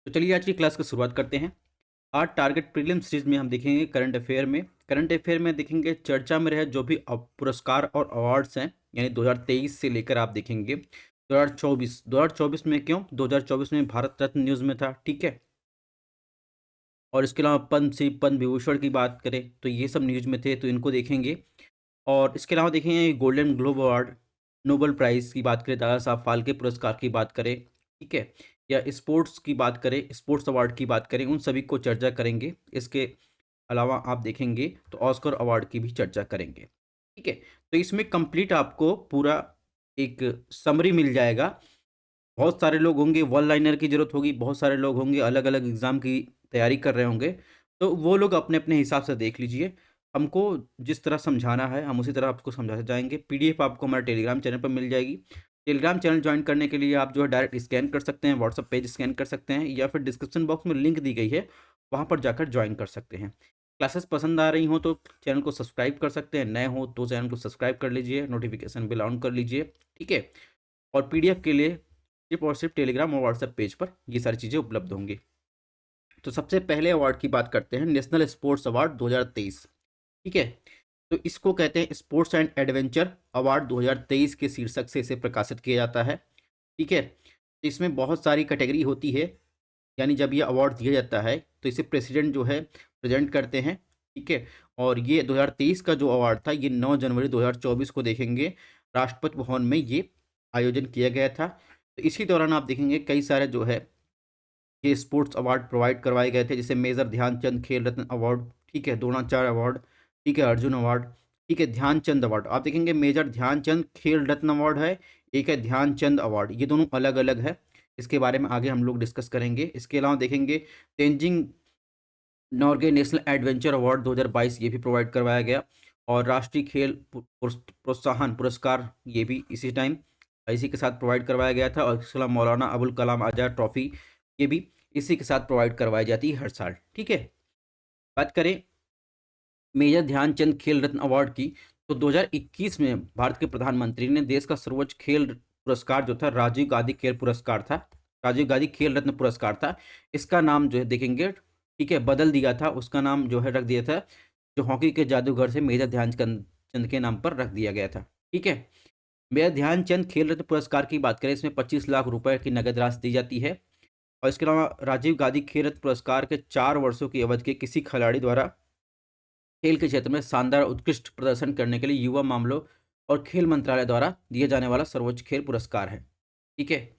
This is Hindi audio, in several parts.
तो चलिए आज की क्लास की शुरुआत करते हैं। आज टारगेट प्रीलिम सीरीज में हम देखेंगे करंट अफेयर में देखेंगे चर्चा में रहे जो भी पुरस्कार और अवार्ड्स हैं, यानी 2023 से लेकर आप देखेंगे 2024 में क्यों 2024 में भारत रत्न न्यूज़ में था, ठीक है। और इसके अलावा पद्म विभूषण की बात करें तो ये सब न्यूज़ में थे, तो इनको देखेंगे। और इसके अलावा देखेंगे golden globe award, Nobel prize की बात करें, दादा साहब फाल्के पुरस्कार की बात करें, ठीक है, या स्पोर्ट्स की बात करें, स्पोर्ट्स अवार्ड की बात करें, उन सभी को चर्चा करेंगे। इसके अलावा आप देखेंगे तो ऑस्कर अवार्ड की भी चर्चा करेंगे, ठीक है। तो इसमें कंप्लीट आपको पूरा एक समरी मिल जाएगा। बहुत सारे लोग होंगे, वन लाइनर की ज़रूरत होगी, बहुत सारे लोग होंगे अलग-अलग एग्ज़ाम की तैयारी कर रहे होंगे, तो वो लोग अपने-अपने हिसाब से देख लीजिए। हमको जिस तरह समझाना है, हम उसी तरह आपको समझाते जाएँगे। पीडीएफ आपको हमारे टेलीग्राम चैनल पर मिल जाएगी। टेलीग्राम चैनल जॉइन करने के लिए आप जो है डायरेक्ट स्कैन कर सकते हैं, व्हाट्सएप पेज स्कैन कर सकते हैं, या फिर डिस्क्रिप्शन बॉक्स में लिंक दी गई है, वहाँ पर जाकर जॉइन कर सकते हैं। क्लासेस पसंद आ रही हों तो चैनल को सब्सक्राइब कर सकते हैं, नए हों तो चैनल को सब्सक्राइब कर लीजिए, नोटिफ़िकेशन बेल ऑन कर लीजिए, ठीक है। और पीडीएफ के लिए सिर्फ़ और सिर्फ़ टेलीग्राम और व्हाट्सएप पेज पर ये सारी चीज़ें उपलब्ध होंगी। तो सबसे पहले अवार्ड की बात करते हैं, नेशनल स्पोर्ट्स अवार्ड 2023, ठीक है। तो इसको कहते हैं स्पोर्ट्स एंड एडवेंचर अवार्ड 2023 के शीर्षक से इसे प्रकाशित किया जाता है, ठीक है। तो इसमें बहुत सारी कैटेगरी होती है, यानी जब ये अवार्ड दिया जाता है तो इसे प्रेसिडेंट जो है प्रेजेंट करते हैं, ठीक है। और ये 2023 का जो अवार्ड था ये 9 जनवरी 2024 को देखेंगे राष्ट्रपति भवन में ये आयोजन किया गया था। तो इसी दौरान आप देखेंगे कई सारे जो है ये स्पोर्ट्स अवार्ड प्रोवाइड करवाए गए थे, जैसे मेजर ध्यानचंद खेल रत्न अवार्ड, ठीक है, द्रोणाचार्य अवार्ड, ठीक है, अर्जुन अवार्ड, ठीक है, ध्यानचंद अवार्ड। आप देखेंगे मेजर ध्यानचंद खेल रत्न अवार्ड है, एक है ध्यानचंद अवार्ड, ये दोनों अलग अलग है। इसके बारे में आगे हम लोग डिस्कस करेंगे। इसके अलावा देखेंगे Tenzing Norgay national adventure award 2022 ये भी प्रोवाइड करवाया गया। और राष्ट्रीय खेल प्रोत्साहन पुरस्कार ये भी इसी के साथ प्रोवाइड करवाया गया था। और इसके अलावा मौलाना अबुल कलाम आज़ाद ट्रॉफी ये भी इसी के साथ प्रोवाइड करवाई जाती है हर साल, ठीक है। बात करें मेजर ध्यानचंद खेल रत्न अवार्ड की, तो 2021 में भारत के प्रधानमंत्री ने देश का सर्वोच्च खेल पुरस्कार जो था राजीव गांधी खेल पुरस्कार था, राजीव गांधी खेल रत्न पुरस्कार था। इसका नाम जो है देखेंगे, ठीक है, बदल दिया था, उसका नाम जो है रख दिया था, जो हॉकी के जादूगर से मेजर ध्यानचंद चंद के नाम पर रख दिया गया था, ठीक है। मेजर ध्यानचंद खेल रत्न पुरस्कार की बात करें, इसमें 25 लाख रुपए की नगद राशि दी जाती है। और इसके अलावा राजीव गांधी खेल रत्न पुरस्कार के 4 वर्षों की अवधि के किसी खिलाड़ी द्वारा खेल के क्षेत्र में शानदार उत्कृष्ट प्रदर्शन करने के लिए युवा मामलों और खेल मंत्रालय द्वारा दिए जाने वाला सर्वोच्च खेल पुरस्कार है, ठीक है।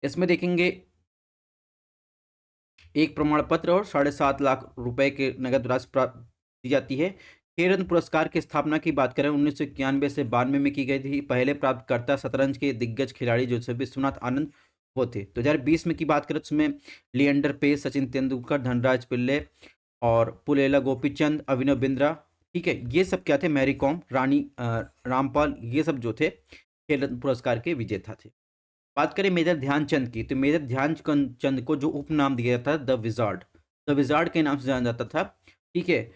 इसमें देखेंगे एक प्रमाण पत्र और 7.5 लाख रुपए के नगद राशि प्राप्त दी जाती है। खेल रत्न पुरस्कार की स्थापना की बात करें 1991 से 92 में की गई थी। पहले प्राप्तकर्ता शतरंज के दिग्गज खिलाड़ी जो थे विश्वनाथ आनंद वो थे। 2020 में की बात करें तो उसमें लिएंडर पेस, सचिन तेंदुलकर, धनराज पिल्ले और पुलेला गोपीचंद, अभिनव बिंद्रा, ठीक है, ये सब क्या थे, मैरी कॉम, रानी रामपाल, ये सब जो थे खेल रत्न पुरस्कार के विजेता थे। बात करें मेजर ध्यानचंद की, तो मेजर ध्यानचंद चंद को जो उपनाम दिया जाता है द विजार्ड के नाम से जाना जाता था, ठीक है।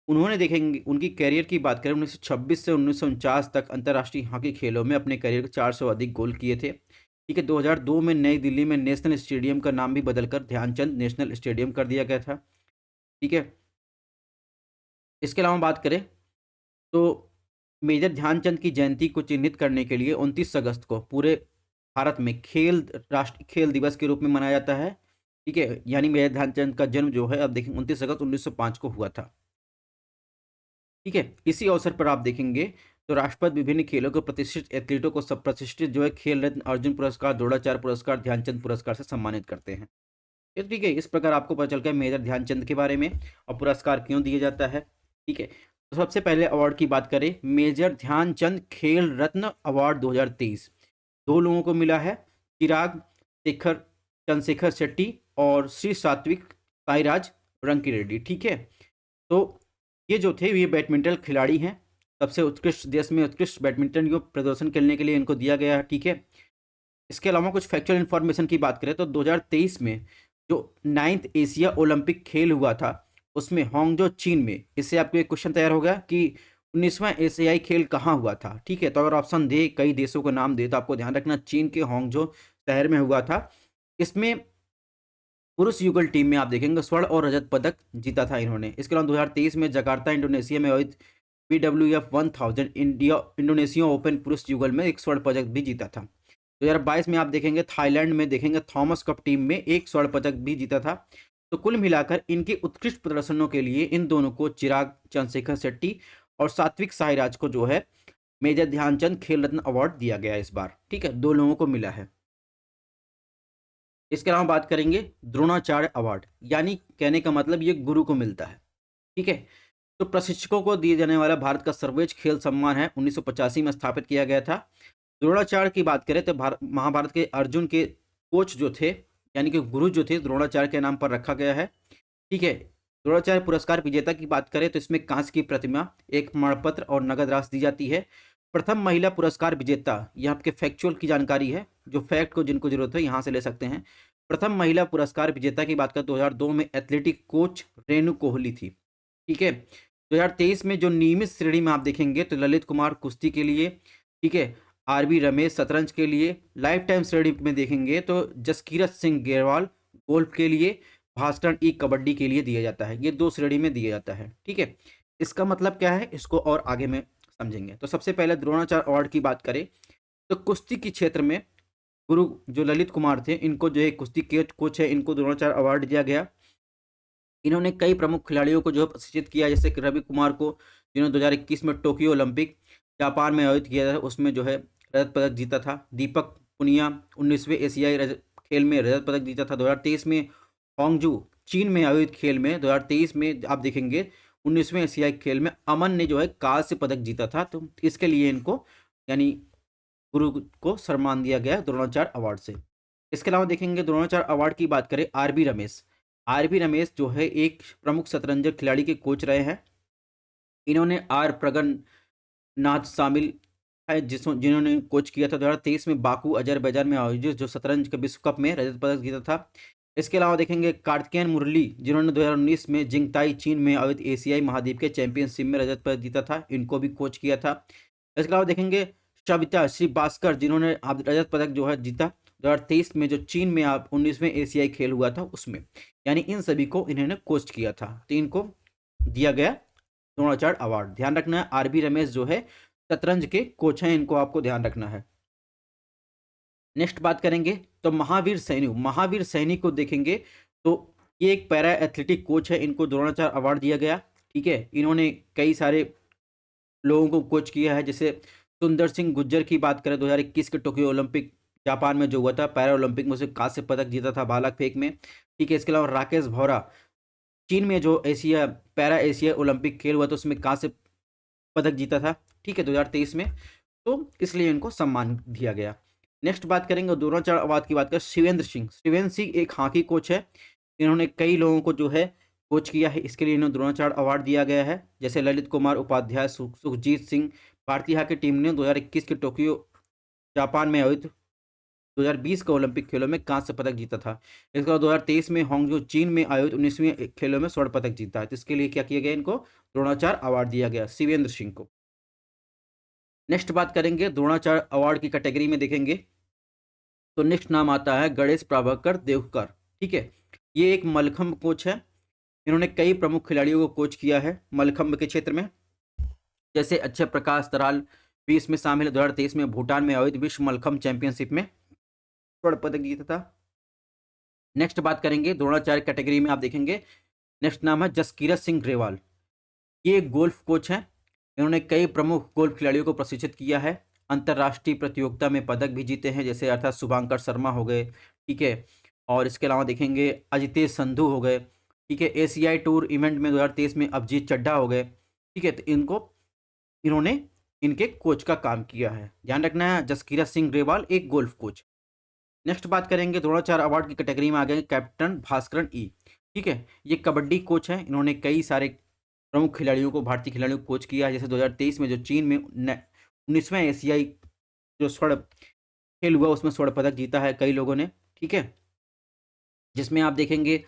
उन्होंने देखेंगे उनकी करियर की बात करें 1926 से 1949 तक अंतर्राष्ट्रीय हॉकी खेलों में अपने करियर के 400 अधिक गोल किए थे, ठीक है। 2002 में नई दिल्ली में नेशनल स्टेडियम का नाम भी बदलकर ध्यानचंद नेशनल स्टेडियम कर दिया गया था, ठीक है। इसके अलावा बात करें तो मेजर ध्यानचंद की जयंती को चिन्हित करने के लिए 29 अगस्त को पूरे भारत में राष्ट्रीय खेल दिवस के रूप में मनाया जाता है, ठीक है। यानी मेजर ध्यानचंद का जन्म जो है अब देखें 29 अगस्त 1905 को हुआ था, ठीक है। इसी अवसर पर आप देखेंगे तो राष्ट्रपति विभिन्न खेलों के प्रतिष्ठित एथलीटों को सब प्रतिष्ठित जो है खेल रत्न, अर्जुन पुरस्कार, द्रोणाचार्य पुरस्कार, ध्यानचंद पुरस्कार से सम्मानित करते हैं। ये ठीक है, इस प्रकार आपको पता चल गया मेजर ध्यानचंद के बारे में और पुरस्कार क्यों दिया जाता है, ठीक है। तो सबसे पहले अवार्ड की बात करें, मेजर ध्यानचंद खेल रत्न अवार्ड 2023 दो लोगों को मिला है, चिराग शेखर चंद्रशेखर शेट्टी और श्री सात्विक साईराज रंकी रेड्डी, ठीक है। तो ये जो थे ये बैडमिंटन खिलाड़ी हैं, सबसे उत्कृष्ट देश में उत्कृष्ट बैडमिंटन को प्रदर्शन करने के लिए इनको दिया गया है, ठीक है। इसके अलावा कुछ फैक्चुअल इन्फॉर्मेशन की बात करें तो 2023 में जो 9th एशिया ओलंपिक खेल हुआ था उसमें हांगझो चीन में, इससे आपको एक क्वेश्चन तैयार हो गया कि 19वां एशियाई खेल कहाँ हुआ था, ठीक है। तो अगर ऑप्शन दे कई देशों का नाम दे तो आपको ध्यान रखना चीन के हांगझो शहर में हुआ था। इसमें पुरुष युगल टीम में आप देखेंगे स्वर्ण और रजत पदक जीता था इन्होंने। इसके अलावा 2023 में जकार्ता इंडोनेशिया में आयोजित BWF 1000 इंडोनेशिया ओपन पुरुष युगल में एक स्वर्ण पदक भी जीता था। 2022 में आप देखेंगे थाईलैंड में देखेंगे थॉमस कप टीम में एक स्वर्ण पदक भी जीता था। तो कुल मिलाकर इनके उत्कृष्ट प्रदर्शनों के लिए इन दोनों को चिराग चंद्रशेखर शेट्टी और सात्विक साईराज को जो है मेजर ध्यानचंद खेल रत्न अवार्ड दिया गया इस बार। ठीक है, 2 लोगों को मिला है। इसके अलावा बात करेंगे द्रोणाचार्य अवार्ड, यानी कहने का मतलब ये गुरु को मिलता है। ठीक है, तो प्रशिक्षकों को दिए जाने वाला भारत का सर्वोच्च खेल सम्मान है, 1985 में स्थापित किया गया था। द्रोणाचार्य की बात करें तो महाभारत के अर्जुन के कोच जो थे, यानी कि गुरु जो थे, द्रोणाचार्य के नाम पर रखा गया है। ठीक है, द्रोणाचार्य पुरस्कार विजेता की बात करें तो इसमें कांस्य की प्रतिमा, एक प्रमाणपत्र और नगद राशि दी जाती है। प्रथम महिला पुरस्कार विजेता, ये आपके फैक्चुअल की जानकारी है, जो फैक्ट को जिनको जरूरत है यहाँ से ले सकते हैं। प्रथम महिला पुरस्कार विजेता की बात करें 2002 में एथलेटिक कोच रेणु कोहली थी। ठीक है, 2023 में जो नियमित श्रेणी में आप देखेंगे तो ललित कुमार कुश्ती के लिए, ठीक है, RB रमेश शतरंज के लिए, लाइफ टाइम श्रेणी में देखेंगे तो जसकीरत सिंह गेरवाल गोल्फ के लिए, भास्कर ई कबड्डी के लिए दिया जाता है। ये 2 श्रेणी में दिया जाता है। ठीक है, इसका मतलब क्या है इसको और आगे में समझेंगे। तो सबसे पहले द्रोणाचार्य अवार्ड की बात करें तो कुश्ती के क्षेत्र में गुरु जो ललित कुमार थे, इनको जो है कुश्ती के कोच है, इनको द्रोणाचार्य अवार्ड दिया गया। इन्होंने कई प्रमुख खिलाड़ियों को जो है प्रशिक्षित किया, जैसे कि रवि कुमार को, जिन्होंने 2021 में टोक्यो ओलंपिक जापान में आयोजित किया था, उसमें जो है रजत पदक जीता था। दीपक पुनिया 19वें एशियाई खेल में रजत पदक जीता था। 2023 में होंगजू चीन में आयोजित खेल में 2023 में आप देखेंगे 19वें एशियाई खेल में अमन ने जो है कांस्य पदक जीता था। तो इसके लिए इनको यानी गुरु को सम्मान दिया गया द्रोणाचार्य अवार्ड से। इसके अलावा देखेंगे द्रोणाचार्य अवार्ड की बात करें RB रमेश जो है एक प्रमुख शतरंज खिलाड़ी के कोच रहे हैं। इन्होंने आर प्रगन नाथ शामिल है, जिन्होंने कोच किया था 2023 में बाकू अजरबैजान में आयोजित जो शतरंज के विश्व कप में रजत पदक जीता था। इसके अलावा देखेंगे कार्तिकेयन मुरली, जिन्होंने 2019 में जिंगताई चीन में आयोजित एशियाई महाद्वीप के चैंपियनशिप में रजत पदक जीता था, इनको भी कोच किया था। इसके अलावा देखेंगे सविता श्रीवास्तव, जिन्होंने रजत पदक जो है जीता 2023 में जो चीन में आप 19वें एशियाई खेल हुआ था उसमें, यानी इन सभी को इन्होंने कोच किया था। तो इनको दिया गया द्रोणाचार्य अवार्ड। ध्यान रखना है RB रमेश जो है शतरंज के कोच हैं, इनको आपको ध्यान रखना है। नेक्स्ट बात करेंगे तो महावीर सैनी को देखेंगे तो ये एक पैरा एथलेटिक कोच है, इनको द्रोणाचार्य अवार्ड दिया गया। ठीक है, इन्होंने कई सारे लोगों को कोच किया है, जैसे सुंदर सिंह गुज्जर की बात करें 2021 के टोक्यो ओलंपिक जापान में जो हुआ था, पैरा ओलंपिक में उसे कांस्य पदक जीता था भाला फेंक में। ठीक है, इसके अलावा राकेश भौरा चीन में जो पैरा एशिया ओलंपिक खेल हुआ था उसमें कांस्य पदक जीता था। ठीक है, 2023 में, तो इसलिए इनको सम्मान दिया गया। नेक्स्ट बात करेंगे द्रोणाचार्य अवार्ड की बात करें शिवेंद्र सिंह एक हॉकी कोच है, इन्होंने कई लोगों को जो है कोच किया है, इसके लिए इन्हें द्रोणाचार्य अवार्ड दिया गया है। जैसे ललित कुमार उपाध्याय, सुखजीत सिंह। भारतीय हॉकी टीम ने 2021 के टोक्यो जापान में आयोजित 2020 के ओलंपिक खेलों में कांस्य पदक जीता था। इसके बाद 2023 में होंगजू चीन में आयोजित 19वें खेलों में स्वर्ण पदक जीता है। तो इसके लिए क्या किया गया, इनको द्रोणाचार्य अवार्ड दिया गया शिवेंद्र सिंह को। नेक्स्ट बात करेंगे द्रोणाचार्य अवार्ड की कैटेगरी में देखेंगे तो नेक्स्ट नाम आता है गणेश प्रभाकर देवकर। ठीक है, ये एक मलखंब कोच है, इन्होंने कई प्रमुख खिलाड़ियों को कोच किया है मलखंब के क्षेत्र में, जैसे अक्षय प्रकाश तराल भी इसमें शामिल है। 2023 में भूटान में आयोजित विश्व मलखंब चैंपियनशिप में स्वर्ण पदक जीता था। नेक्स्ट बात करेंगे द्रोणाचार्य कैटेगरी में आप देखेंगे, नेक्स्ट नाम है जसकीरत सिंह ग्रेवाल, ये एक गोल्फ कोच हैं, इन्होंने कई प्रमुख गोल्फ खिलाड़ियों को प्रशिक्षित किया है, अंतर्राष्ट्रीय प्रतियोगिता में पदक भी जीते हैं, जैसे अर्थात शुभांकर शर्मा हो गए। ठीक है, और इसके अलावा देखेंगे अजितेश संधू हो गए। ठीक है, एशियाई टूर इवेंट में 2023 में अभिजीत चड्ढा हो गए। ठीक है, तो इन्होंने इनके कोच का काम किया है। ध्यान रखना है जसकीरत सिंह ग्रेवाल एक गोल्फ कोच। नेक्स्ट बात करेंगे द्रोणाचार्य अवार्ड की कैटेगरी में आ गए कैप्टन भास्करन ई। ठीक है, ये कबड्डी कोच हैं, इन्होंने कई सारे प्रमुख खिलाड़ियों को, भारतीय खिलाड़ियों को कोच किया है, जैसे 2023 में जो चीन में 19वें एशियाई जो स्वर्ण खेल हुआ उसमें स्वर्ण पदक जीता है कई लोगों ने। ठीक है, जिसमें आप देखेंगे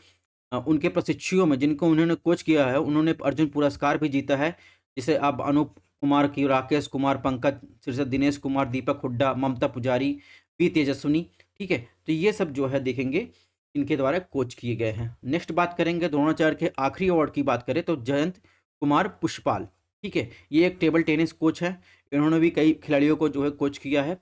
उनके प्रशिक्षुओं में जिनको उन्होंने कोच किया है उन्होंने अर्जुन पुरस्कार भी जीता है, जैसे आप अनूप कुमार की, राकेश कुमार, पंकज सिरसा, दिनेश कुमार, दीपक हुड्डा, ममता पुजारी, पी तेजस्विनी। ठीक है, तो ये सब जो है देखेंगे इनके द्वारा कोच किए गए हैं। नेक्स्ट बात करेंगे द्रोणाचार्य के आखिरी अवार्ड की बात करें तो जयंत कुमार पुष्पाल, ठीक है, ये एक टेबल टेनिस कोच है। इन्होंने भी कई खिलाड़ियों को जो है कोच किया है।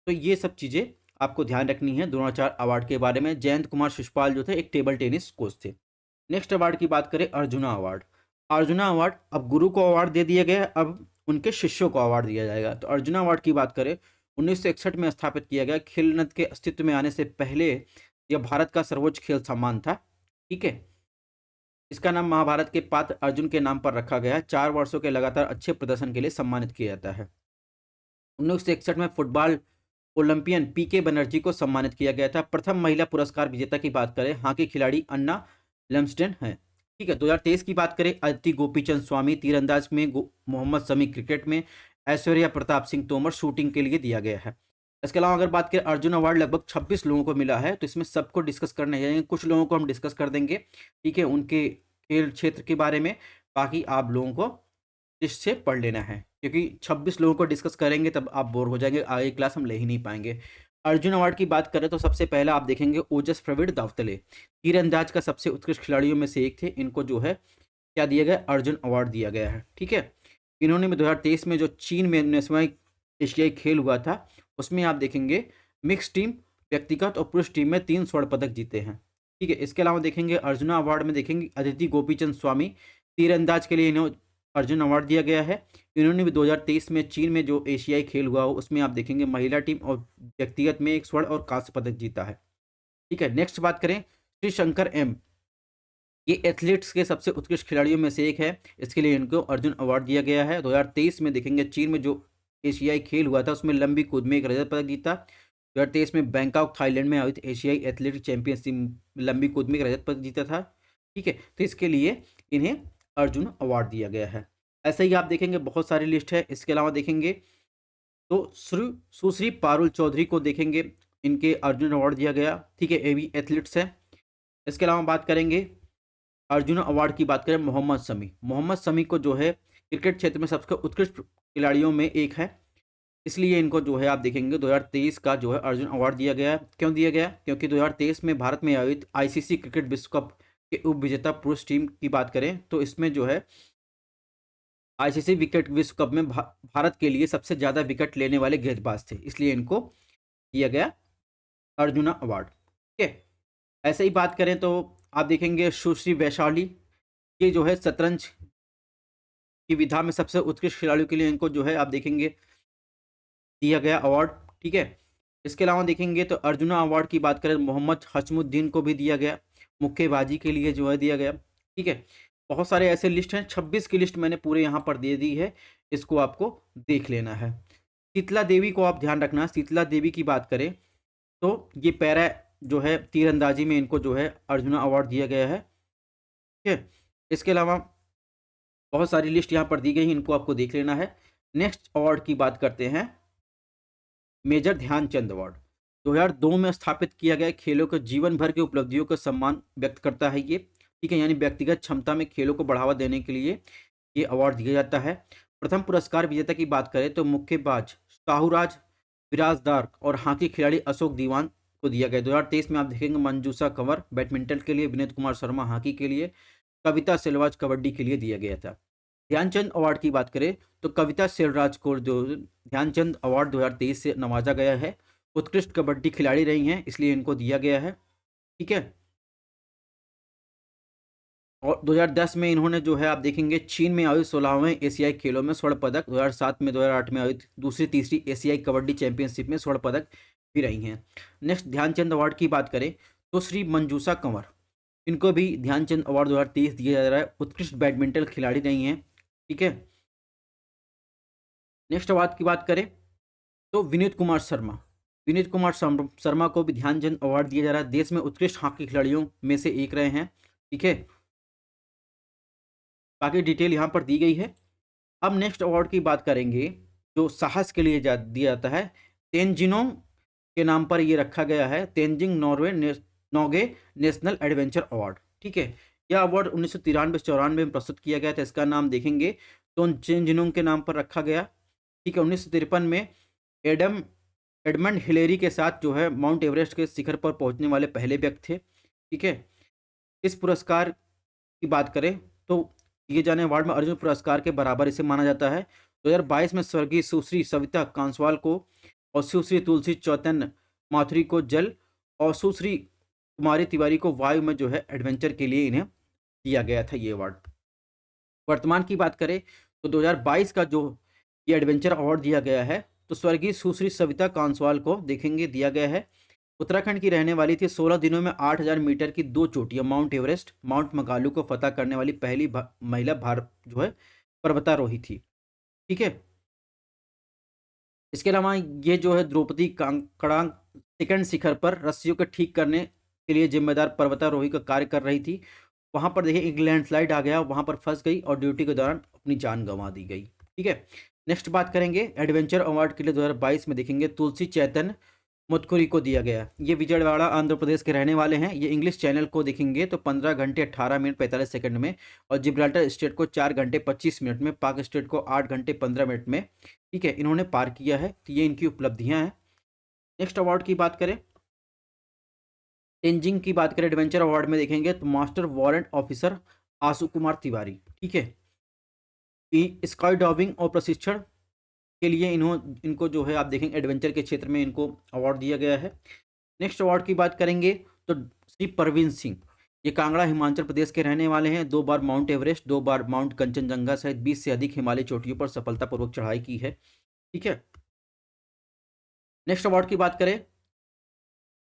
तो ये सब चीज़ें आपको ध्यान रखनी है द्रोणाचार्य अवार्ड के बारे में। जयंत कुमार शिशपाल जो थे एक टेबल टेनिस कोच थे। नेक्स्ट अवार्ड की बात करें अर्जुना अवार्ड। अर्जुना अवार्ड अब गुरु को अवार्ड दे दिया गया, अब उनके शिष्यों को अवार्ड दिया जाएगा। तो अर्जुना अवार्ड की बात करें 1961 में स्थापित किया गया। खेल रत्न के अस्तित्व में आने से पहले यह भारत का सर्वोच्च खेल सम्मान था, ठीक है। इसका नाम महाभारत के पात्र अर्जुन के नाम पर रखा गया है। 4 वर्षों के लगातार अच्छे प्रदर्शन के लिए सम्मानित किया जाता है। 1961 में फुटबॉल ओलंपियन पीके बनर्जी को सम्मानित किया गया था। प्रथम महिला पुरस्कार विजेता की बात करें हॉकी खिलाड़ी अन्ना लम्सडेन है, ठीक है। 2023 की बात करें अदिति गोपीचंद स्वामी तीरंदाज में, मोहम्मद शमी क्रिकेट में, ऐश्वर्या प्रताप सिंह तोमर शूटिंग के लिए दिया गया है। इसके अलावा अगर बात करें अर्जुन अवार्ड लगभग 26 लोगों को मिला है। तो इसमें सबको डिस्कस करने जाएंगे, कुछ लोगों को हम डिस्कस कर देंगे, ठीक है, उनके खेल क्षेत्र के बारे में। बाकी आप लोगों को इससे पढ़ लेना है, क्योंकि 26 लोगों को डिस्कस करेंगे तब आप बोर हो जाएंगे, आगे क्लास हम ले ही नहीं पाएंगे। अर्जुन अवार्ड की बात करें तो सबसे पहला आप देखेंगे ओजस प्रवीण दावतले, तीरंदाज का सबसे उत्कृष्ट खिलाड़ियों में से एक थे। इनको जो है क्या दिया गया, अर्जुन अवार्ड दिया गया है, ठीक है। इन्होंने 2023 में जो चीन में 19वां एशियाई खेल हुआ था उसमें आप देखेंगे मिक्स टीम, व्यक्तिगत और पुरुष टीम में 3 स्वर्ण पदक जीते हैं, ठीक है। इसके अलावा देखेंगे अर्जुना अवार्ड में देखेंगे अदिति गोपीचंद स्वामी, तीरंदाज के लिए इन्हें अर्जुन अवार्ड दिया गया है। इन्होंने भी 2023 में चीन में जो एशियाई खेल हुआ हो उसमें आप देखेंगे महिला टीम और व्यक्तिगत में 1 स्वर्ण और कांस्य पदक जीता है, ठीक है। नेक्स्ट बात करें श्री शंकर एम, ये एथलीट्स के सबसे उत्कृष्ट खिलाड़ियों में से एक है। इसके लिए इनको अर्जुन अवार्ड दिया गया है। 2023 में देखेंगे चीन में जो एशियाई खेल हुआ था उसमें लंबी कूद में एक रजत पदक जीता। 2023 में बैंकॉक थाईलैंड में आयोजित एशियाई एथलेटिक चैंपियनशिप लंबी कूद में एक रजत पदक जीता था, ठीक है। तो इसके लिए इन्हें अर्जुन अवार्ड दिया गया है। ऐसे ही आप देखेंगे बहुत सारी लिस्ट है। इसके अलावा देखेंगे तो सुश्री पारुल चौधरी को देखेंगे, इनके अर्जुन अवार्ड दिया गया, ठीक है, ये भी एथलीट्स है। इसके अलावा बात करेंगे अर्जुन अवार्ड की बात करें मोहम्मद शमी, मोहम्मद शमी को जो है क्रिकेट क्षेत्र में सबसे उत्कृष्ट खिलाड़ियों में एक है, इसलिए इनको जो है आप देखेंगे 2023 का जो है अर्जुन अवार्ड दिया गया। क्यों दिया गया, क्योंकि 2023 में भारत में आयोजित आईसीसी क्रिकेट विश्व कप के उप विजेता पुरुष टीम की बात करें तो इसमें जो है आईसीसी विकेट विश्व कप में भारत के लिए सबसे ज़्यादा विकेट लेने वाले गेंदबाज थे, इसलिए इनको दिया गया अर्जुना अवार्ड, ठीक है। ऐसे ही बात करें तो आप देखेंगे सुश्री वैशाली, ये जो है शतरंज की विधा में सबसे उत्कृष्ट खिलाड़ियों के लिए इनको जो है आप देखेंगे दिया गया अवार्ड, ठीक है। इसके अलावा देखेंगे तो अर्जुना अवार्ड की बात करें मोहम्मद हशमुद्दीन को भी दिया गया, मुक्केबाजी के लिए जो है दिया गया, ठीक है। बहुत सारे ऐसे लिस्ट हैं, 26 की लिस्ट मैंने पूरे यहाँ पर दे दी है, इसको आपको देख लेना है। शीतला देवी को आप ध्यान रखना, शीतला देवी की बात करें तो ये पैरा जो है तीरंदाजी में इनको जो है अर्जुना अवार्ड दिया गया है, ठीक है। इसके अलावा बहुत सारी लिस्ट यहाँ पर दी गई है, इनको आपको देख लेना है। नेक्स्ट अवार्ड की बात करते हैं मेजर ध्यानचंद अवार्ड, 2002 में स्थापित किया गया, खेलों के जीवन भर की उपलब्धियों का सम्मान व्यक्त करता है ये, ठीक है, यानी व्यक्तिगत क्षमता में खेलों को बढ़ावा देने के लिए ये अवार्ड दिया जाता है। प्रथम पुरस्कार विजेता की बात करें तो मुक्केबाज साहूराज बिराजदार और हॉकी खिलाड़ी अशोक दीवान को दिया गया। 2023 में आप देखेंगे मंजूषा कंवर बैडमिंटन के लिए, विनीत कुमार शर्मा हॉकी के लिए, कविता सेलवाज कबड्डी के लिए दिया गया था। ध्यानचंद अवार्ड की बात करें तो कविता सेलराज को जो ध्यानचंद अवार्ड 2023 से नवाजा गया है, उत्कृष्ट कबड्डी खिलाड़ी रही हैं इसलिए इनको दिया गया है, ठीक है। और 2010 में इन्होंने जो है आप देखेंगे चीन में आयोजित 16वें एशियाई खेलों में स्वर्ण पदक, 2007 में 2008 में आयोजित दूसरी तीसरी एशियाई कबड्डी चैंपियनशिप में स्वर्ण पदक भी रही हैं। नेक्स्ट ध्यानचंद अवार्ड की बात करें तो श्री मंजूषा कंवर, इनको भी ध्यानचंद अवार्ड 2023 दिया जा रहा है, उत्कृष्ट बैडमिंटन खिलाड़ी रही हैं, ठीक है। नेक्स्ट अवार्ड की बात करें तो विनीत कुमार शर्मा, विनीत कुमार शर्मा को भी ध्यानचंद अवार्ड दिया जा रहा है, देश में उत्कृष्ट हॉकी खिलाड़ियों में से एक रहे हैं, ठीक है। बाकी डिटेल यहाँ पर दी गई है। अब नेक्स्ट अवार्ड की बात करेंगे जो साहस के लिए दिया जाता है, तेंजिनोंग के नाम पर ये रखा गया है, तेंजिंग नोगे नेशनल एडवेंचर अवार्ड, ठीक है। यह अवार्ड 1993-94 में प्रस्तुत किया गया था, इसका नाम देखेंगे तो तेंजिनोंग के नाम पर रखा गया, ठीक है। 1953 में एडमंड हिलेरी के साथ जो है माउंट एवरेस्ट के शिखर पर पहुंचने वाले पहले व्यक्ति थे, ठीक है। इस पुरस्कार की बात करें तो दिए जाने अवार्ड में अर्जुन पुरस्कार के बराबर इसे माना जाता है। 2022 में स्वर्गीय सुश्री सविता कांसवाल को और सुश्री तुलसी चौतन्य माथुरी को जल और सुश्री कुमारी तिवारी को वायु में जो है एडवेंचर के लिए इन्हें दिया गया था ये अवार्ड। वर्तमान की बात करें तो 2022 का जो ये एडवेंचर अवार्ड दिया गया है तो स्वर्गीय सुश्री सविता कांसवाल को देखेंगे दिया गया है। उत्तराखंड की रहने वाली थी। 16 दिनों में 8000 मीटर की 2 चोटियां माउंट एवरेस्ट, माउंट मकालू को फतह करने वाली पहली महिला भारत जो है पर्वतारोही थी। ठीक है। इसके अलावा ये जो है द्रौपदी कांकड़ा सेकंड शिखर पर रस्सियों को ठीक करने के लिए जिम्मेदार पर्वतारोही का कार्य कर रही थी। वहां पर देखिए एक लैंडस्लाइड आ गया, वहां पर फंस गई और ड्यूटी के दौरान अपनी जान गंवा दी गई। ठीक है। नेक्स्ट बात करेंगे एडवेंचर अवार्ड के लिए 2022 में देखेंगे तुलसी चैतन्य मुतकुरी को दिया गया। ये विजयवाड़ा आंध्र प्रदेश के रहने वाले हैं। ये इंग्लिश चैनल को देखेंगे तो 15 घंटे 18 मिनट 45 सेकंड में और जिब्राल्टर स्टेट को 4 घंटे 25 मिनट में, पाक स्टेट को 8 घंटे 15 मिनट में, ठीक है, इन्होंने पार किया है। तो ये इनकी उपलब्धियां हैं। नेक्स्ट अवार्ड की बात करें, तेंजिंग की बात करें एडवेंचर अवार्ड में देखेंगे तो मास्टर वारंट ऑफिसर आशु कुमार तिवारी। ठीक है। स्काई डाइविंग और प्रशिक्षण के लिए इनको जो है आप देखेंगे एडवेंचर के क्षेत्र में इनको अवार्ड दिया गया है। नेक्स्ट अवार्ड की बात करेंगे तो श्री परवीन सिंह, ये कांगड़ा हिमाचल प्रदेश के रहने वाले हैं। 2 बार माउंट एवरेस्ट, 2 बार माउंट कंचनजंगा सहित 20 से अधिक हिमालय चोटियों पर सफलतापूर्वक चढ़ाई की है। ठीक है। नेक्स्ट अवार्ड की बात करें,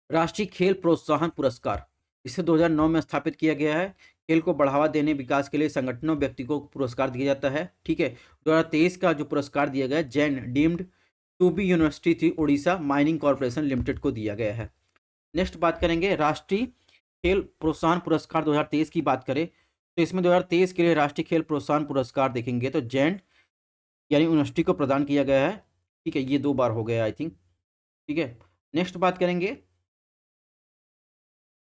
राष्ट्रीय खेल प्रोत्साहन पुरस्कार, इसे 2009 में स्थापित किया गया है। खेल को बढ़ावा देने विकास के लिए संगठनों व्यक्ति को पुरस्कार दिया जाता है। ठीक है। 2023 का जो पुरस्कार दिया गया Jain deemed to be university थी उड़ीसा माइनिंग कॉर्पोरेशन लिमिटेड को दिया गया है। नेक्स्ट बात करेंगे राष्ट्रीय खेल प्रोत्साहन पुरस्कार 2023 की बात करें तो इसमें 2023 के लिए राष्ट्रीय खेल प्रोत्साहन पुरस्कार देखेंगे तो जैन यानी यूनिवर्सिटी को प्रदान किया गया है। ठीक है। ये 2 बार हो गया आई थिंक। ठीक है। नेक्स्ट बात करेंगे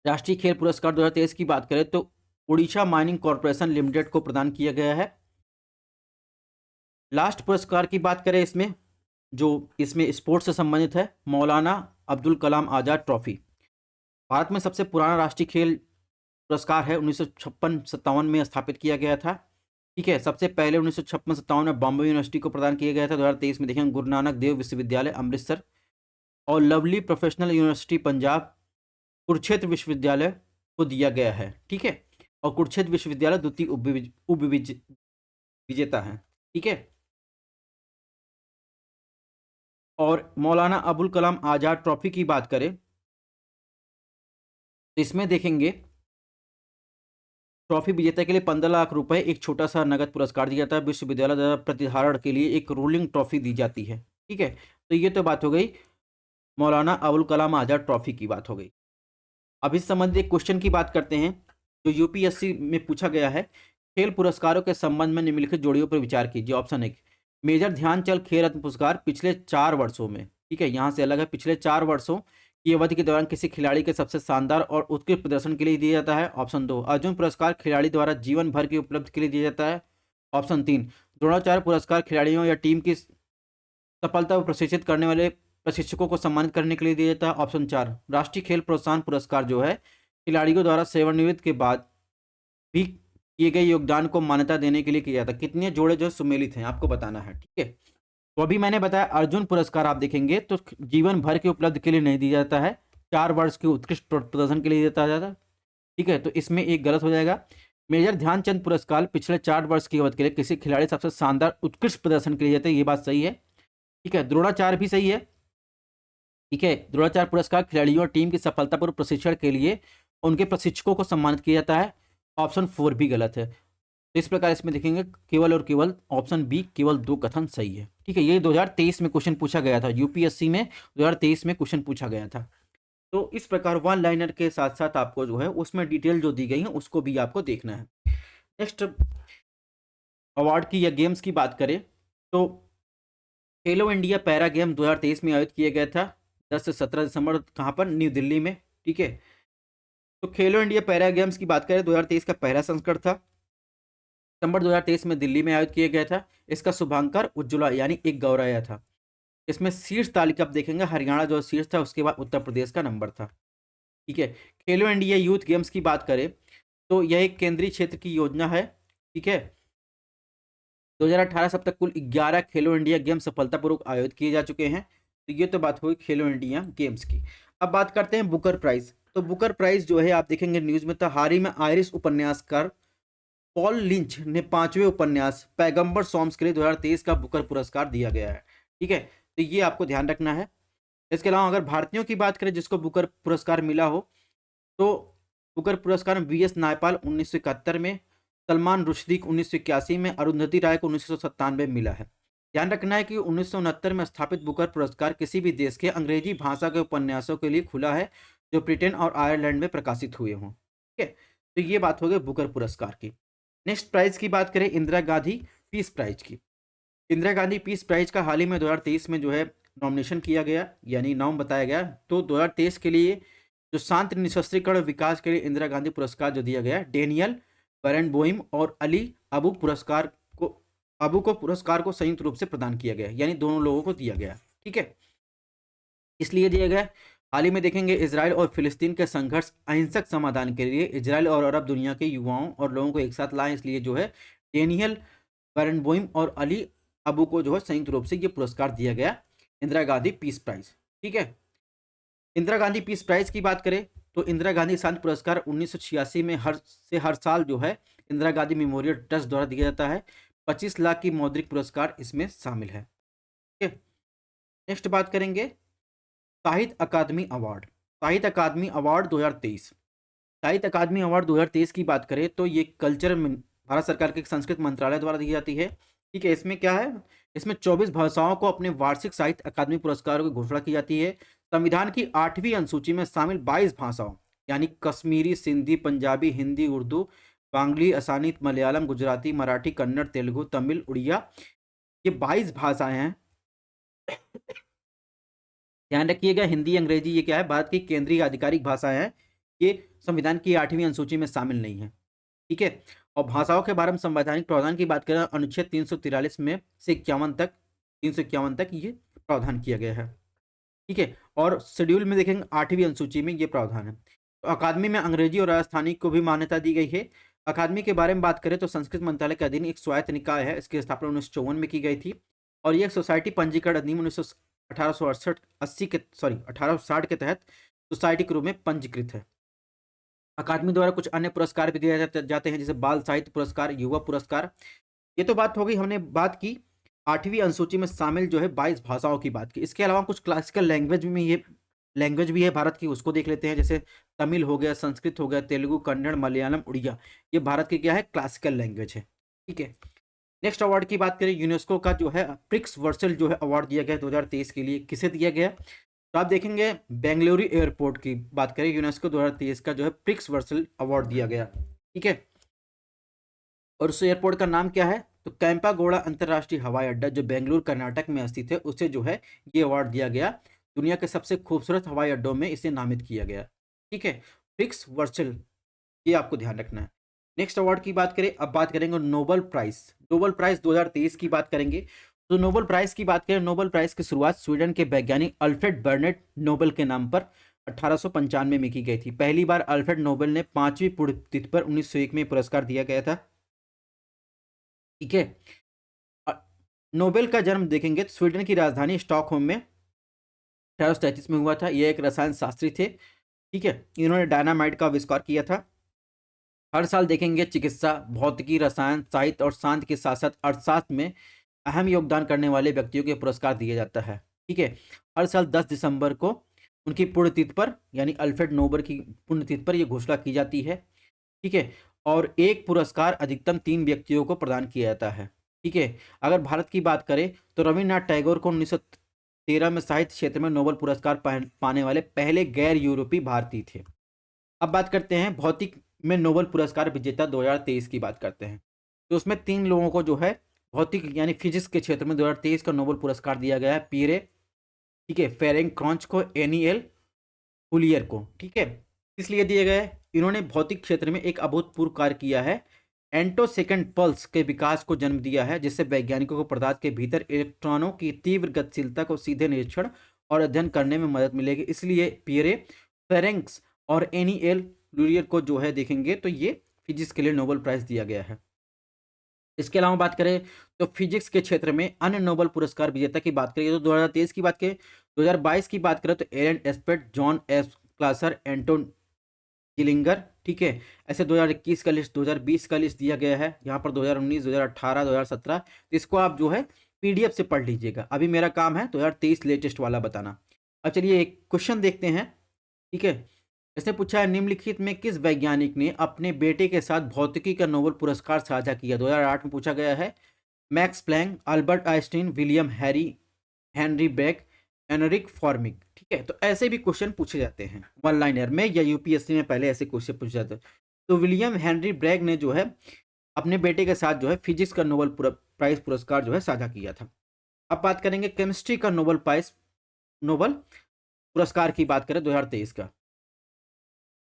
राष्ट्रीय खेल पुरस्कार 2023 की बात करें तो उड़ीसा माइनिंग कॉर्पोरेशन लिमिटेड को प्रदान किया गया है। लास्ट पुरस्कार की बात करें इसमें जो इसमें स्पोर्ट्स से संबंधित है, मौलाना अब्दुल कलाम आज़ाद ट्रॉफी। भारत में सबसे पुराना राष्ट्रीय खेल पुरस्कार है। 1956-57 में स्थापित किया गया था। ठीक है। सबसे पहले 1956-57 में बॉम्बे यूनिवर्सिटी को प्रदान किया गया था। 2023 में देखें गुरु नानक देव विश्वविद्यालय अमृतसर और lovely professional university Punjab Kurukshetra विश्वविद्यालय को दिया गया है। ठीक है। और कुरुक्षेत्र विश्वविद्यालय द्वितीय विजेता है। ठीक है। और मौलाना अबुल कलाम आज़ाद ट्रॉफी की बात करें तो इसमें देखेंगे ट्रॉफी विजेता के लिए 15 लाख रुपए एक छोटा सा नगद पुरस्कार दिया जाता है। विश्वविद्यालय द्वारा प्रतिधारण के लिए एक रूलिंग ट्रॉफी दी जाती है। ठीक है। तो ये तो बात हो गई मौलाना अबुल कलाम आज़ाद ट्रॉफी की बात हो गई। अब इस संबंधित एक क्वेश्चन की बात करते हैं जो यूपीएससी में पूछा गया है। खेल पुरस्कारों के संबंध में निम्नलिखित जोड़ियों पर विचार कीजिए। ऑप्शन 1 मेजर ध्यानचंद खेल रत्न पुरस्कार पिछले 4 वर्षों में, ठीक है, यहाँ से अलग है, पिछले 4 वर्षों की अवधि के दौरान किसी खिलाड़ी के सबसे शानदार और उत्कृष्ट प्रदर्शन के लिए दिया जाता है। ऑप्शन 2 अर्जुन पुरस्कार खिलाड़ी द्वारा जीवन भर की उपलब्धि के लिए दिया जाता है। ऑप्शन 3 द्रोणाचार्य पुरस्कार खिलाड़ियों या टीम की सफलता को प्रशिक्षित करने वाले प्रशिक्षकों को सम्मानित करने के लिए दिया जाता है। ऑप्शन 4 राष्ट्रीय खेल प्रोत्साहन पुरस्कार जो है खिलाड़ियों द्वारा सेवानिवृत्ति के बाद भी किए गए योगदान को मान्यता देने के लिए किया जाता है। कितने जोड़े जो सुमेलित हैं आपको बताना है। ठीक है। तो अभी मैंने बताया अर्जुन पुरस्कार आप देखेंगे तो जीवन भर की उपलब्धि के लिए नहीं दिया जाता है, 4 वर्ष के उत्कृष्ट प्रदर्शन के लिए दिया जाता है। ठीक है। तो इसमें एक गलत हो जाएगा। मेजर ध्यानचंद पुरस्कार पिछले 4 वर्ष की अवधि के लिए किसी खिलाड़ी सबसे शानदार उत्कृष्ट प्रदर्शन के लिए जाता है, ये बात सही है। ठीक है। द्रोणाचार्य भी सही है। ठीक है। द्रोणाचार्य पुरस्कार खिलाड़ियों और टीम की सफलतापूर्व प्रशिक्षण के लिए उनके प्रशिक्षकों को सम्मानित किया जाता है। ऑप्शन 4 भी गलत है। तो इस प्रकार इसमें देखेंगे केवल और केवल ऑप्शन बी केवल 2 कथन सही है। ठीक है। ये 2023 में क्वेश्चन पूछा गया था, यूपीएससी में 2023 में क्वेश्चन पूछा गया था। तो इस प्रकार वन लाइनर के साथ साथ आपको जो है उसमें डिटेल जो दी गई है उसको भी आपको देखना है। नेक्स्ट अवार्ड की या गेम्स की बात करें तो खेलो इंडिया पैरा गेम 2023 में आयोजित किया गया था 10 से 17 दिसंबर, कहाँ पर, न्यू दिल्ली में। ठीक है। तो खेलो इंडिया पैरा गेम्स की बात करें 2023 का पहला संस्करण था, दिसंबर 2023 में दिल्ली में आयोजित किया गया था। इसका शुभांकर उज्ज्वला यानी एक गौरया था। इसमें शीर्ष तालिका आप देखेंगे हरियाणा जो शीर्ष था, उसके बाद उत्तर प्रदेश का नंबर था। ठीक है। खेलो इंडिया यूथ गेम्स की बात करें तो यह एक केंद्रीय क्षेत्र की योजना है। ठीक है। 2018 से अब तक कुल 11 खेलो इंडिया गेम्स सफलतापूर्वक आयोजित किए जा चुके हैं। तो ये तो बात हुई खेलो इंडिया गेम्स की। अब बात करते हैं बुकर प्राइज। तो बुकर प्राइज जो है आप देखेंगे न्यूज में, तो हाल ही में आयरिश उपन्यासकार पॉल लिंच ने 5वें उपन्यास पैगंबर सॉम्स के लिए 2023 का बुकर पुरस्कार दिया गया है। ठीक है। तो ये आपको ध्यान रखना है। इसके अलावा अगर भारतीयों की बात करें जिसको बुकर पुरस्कार मिला हो, तो बुकर पुरस्कार वीएस नायपाल 1971 में, सलमान रुश्दी 1981 में, अरुंधति राय को 1997 में मिला है। ध्यान रखना है कि 1969 में स्थापित बुकर पुरस्कार किसी भी देश के अंग्रेजी भाषा के उपन्यासों के लिए खुला है जो ब्रिटेन और आयरलैंड में प्रकाशित हुए हों। ठीक है। तो ये बात हो गई बुकर पुरस्कार की। नेक्स्ट प्राइज की बात करें इंदिरा गांधी पीस प्राइज की। इंदिरा गांधी पीस प्राइज का हाल ही में 2023 में जो है नॉमिनेशन किया गया, यानी नाम बताया गया। तो 2023 के लिए जो शांति निशस्त्रीकरण विकास के लिए इंदिरा गांधी पुरस्कार जो दिया गया, डेनियल बरनबोइम और अली अबू को पुरस्कार को संयुक्त रूप से प्रदान किया गया, यानी दोनों लोगों को दिया गया। ठीक है। इसलिए दिया गया, हाल ही में देखेंगे इसराइल और फिलिस्तीन के संघर्ष अहिंसक समाधान के लिए इसराइल और अरब दुनिया के युवाओं और लोगों को एक साथ लाएं, इसलिए जो है डेनियल बरनबोइम और अली अबू को जो है संयुक्त रूप से ये पुरस्कार दिया गया, इंदिरा गांधी पीस प्राइज। ठीक है। इंदिरा गांधी पीस प्राइज की बात करें तो इंदिरा गांधी शांति पुरस्कार 1986 में हर साल जो है इंदिरा गांधी मेमोरियल ट्रस्ट द्वारा दिया जाता है। 25 लाख की मौद्रिक पुरस्कार इसमें शामिल है। ठीक है। नेक्स्ट बात करेंगे साहित्य अकादमी अवार्ड। साहित्य अकादमी अवार्ड 2023। साहित्य अकादमी अवार्ड 2023 की बात करें तो ये भारत सरकार के संस्कृत मंत्रालय द्वारा दी जाती है। ठीक है। इसमें क्या है, इसमें 24 भाषाओं को अपने वार्षिक साहित्य अकादमी पुरस्कारों की घोषणा की जाती है। संविधान की 8वीं अनुसूची में शामिल 22 भाषाओं यानी कश्मीरी, सिंधी, पंजाबी, हिंदी, उर्दू, बांग्ली, असानी, मलयालम, गुजराती, मराठी, कन्नड़, तेलुगु, तमिल, उड़िया, ये 22 भाषाएं हैं। ध्यान रखिएगा, हिंदी अंग्रेजी ये क्या है, भारत की केंद्रीय आधिकारिक भाषाएं हैं। ये संविधान की 8वीं अनुसूची में शामिल नहीं है। ठीक है। और भाषाओं के बारे में संवैधानिक प्रावधान की बात करें, अनुच्छेद 343 में से 351 तक ये प्रावधान किया गया है। ठीक है। और शेड्यूल में देखेंगे 8वीं अनुसूची में ये प्रावधान है। तो अकादमी में अंग्रेजी और राजस्थानी को भी मान्यता दी गई है। अकादमी के बारे में बात करें तो संस्कृत मंत्रालय के अधीन एक स्वायत्त निकाय है। इसकी स्थापना 1954 में की गई थी और ये सोसाइटी पंजीकरण अधिनियम 1860 के तहत सोसाइटी के रूप में पंजीकृत है। अकादमी द्वारा कुछ अन्य पुरस्कार भी दिए जाते हैं, जैसे बाल साहित्य पुरस्कार, युवा पुरस्कार। ये तो बात हो गई, हमने बात की 8वीं अनुसूची में शामिल जो है 22 भाषाओं की बात की। इसके अलावा कुछ क्लासिकल लैंग्वेज भी है भारत की, उसको देख लेते हैं। जैसे तमिल हो गया, संस्कृत हो गया, तेलुगु, कन्नड़, मलयालम, उड़िया, ये भारत की क्या है, क्लासिकल लैंग्वेज है। ठीक है। नेक्स्ट अवार्ड की बात करें, यूनेस्को का जो है प्रिक्स वर्सल जो है अवार्ड दिया गया 2023 के लिए। किसे दिया गया, तो आप देखेंगे बेंगलुरु एयरपोर्ट की बात करें, यूनेस्को 2023 का जो है प्रिक्स वर्सल अवार्ड दिया गया। ठीक है। और उस एयरपोर्ट का नाम क्या है, तो कैंपागोड़ा अंतर्राष्ट्रीय हवाई अड्डा जो बेंगलुरु कर्नाटक में स्थित है, उसे जो है ये अवार्ड दिया गया। दुनिया के सबसे खूबसूरत हवाई अड्डों में इसे नामित किया गया। ठीक है। प्रिक्स वर्सल, ये आपको ध्यान रखना है। नेक्स्ट अवार्ड की बात करें, अब बात करेंगे नोबेल प्राइज। नोबेल प्राइज 2023 की बात करेंगे। तो नोबेल प्राइज की बात करें, नोबेल प्राइज की शुरुआत स्वीडन के वैज्ञानिक अल्फ्रेड बर्नेट नोबेल के नाम पर 1895 में की गई थी। पहली बार अल्फ्रेड नोबेल ने 5वीं पुण्यतिथि पर 1901 में पुरस्कार दिया गया था। ठीक है। अ, नोबेल का जन्म देखेंगे तो स्वीडन की राजधानी स्टॉकहोम में 1833 में हुआ था। यह एक रसायन शास्त्री थे। ठीक है। इन्होंने डायनामाइट का आविष्कार किया था। हर साल देखेंगे चिकित्सा, भौतिकी, रसायन, साहित्य और शांति के साथ साथ अर्थशास्त्र में अहम योगदान करने वाले व्यक्तियों के पुरस्कार दिया जाता है। ठीक है। हर साल 10 दिसंबर को उनकी पुण्यतिथि पर, यानी अल्फ्रेड नोबेल की पुण्यतिथि पर यह घोषणा की जाती है। ठीक है। और एक पुरस्कार अधिकतम 3 व्यक्तियों को प्रदान किया जाता है। ठीक है। अगर भारत की बात करें तो रविन्द्रनाथ टैगोर को 1913 में साहित्य क्षेत्र में नोबेल पुरस्कार पाने वाले पहले गैर यूरोपीय भारतीय थे। अब बात करते हैं भौतिक में नोबेल पुरस्कार विजेता 2023 की बात करते हैं। तो उसमें 3 लोगों को जो है भौतिक यानी फिजिक्स के क्षेत्र में 2023 का नोबेल पुरस्कार दिया गया है। पीरे, ठीक है, फेरेंक क्रॉन्च को, एनियल हुलियर को। ठीक है। इसलिए दिए गए, इन्होंने भौतिक क्षेत्र में एक अभूतपूर्व कार्य किया है। एंटो सेकंड पल्स के विकास को जन्म दिया है, जिससे वैज्ञानिकों को पदार्थ के भीतर इलेक्ट्रॉनों की तीव्र गतिशीलता को सीधे निरीक्षण और अध्ययन करने में मदद मिलेगी। इसलिए पियरे फेरेंक्स और एनीएल लुरियर को जो है देखेंगे तो ये फिजिक्स के लिए नोबेल प्राइज दिया गया है। इसके अलावा बात करें तो फिजिक्स के क्षेत्र में अन्य नोबेल पुरस्कार विजेता की बात करें तो 2023 की बात करें, 2022 की बात करें तो Alain Aspect, John S Clauser, Anton Zeilinger, ठीक है। ऐसे 2021 का लिस्ट, 2020 का लिस्ट दिया गया है यहाँ पर, 2019, 2018, 2017। तो इसको आप जो है पीडीएफ से पढ़ लीजिएगा। अभी मेरा काम है 2023 लेटेस्ट वाला बताना। अब चलिए एक क्वेश्चन देखते हैं, ठीक है। इसने पूछा है निम्नलिखित में किस वैज्ञानिक ने अपने बेटे के साथ भौतिकी का नोबेल पुरस्कार साझा किया। 2008 में पूछा गया है। Max Planck, Albert Einstein, William Henry Bragg, Enrico Fermi, ठीक है। तो ऐसे भी क्वेश्चन पूछे जाते हैं वन लाइनर में या यूपीएससी में पहले ऐसे क्वेश्चन पूछे जाते हैं। तो विलियम हेनरी ब्रैग ने जो है अपने बेटे के साथ जो है फिजिक्स का नोबेल प्राइज पुरस्कार जो है साझा किया था। अब बात करेंगे केमिस्ट्री का नोबेल पुरस्कार की बात करें 2023 का।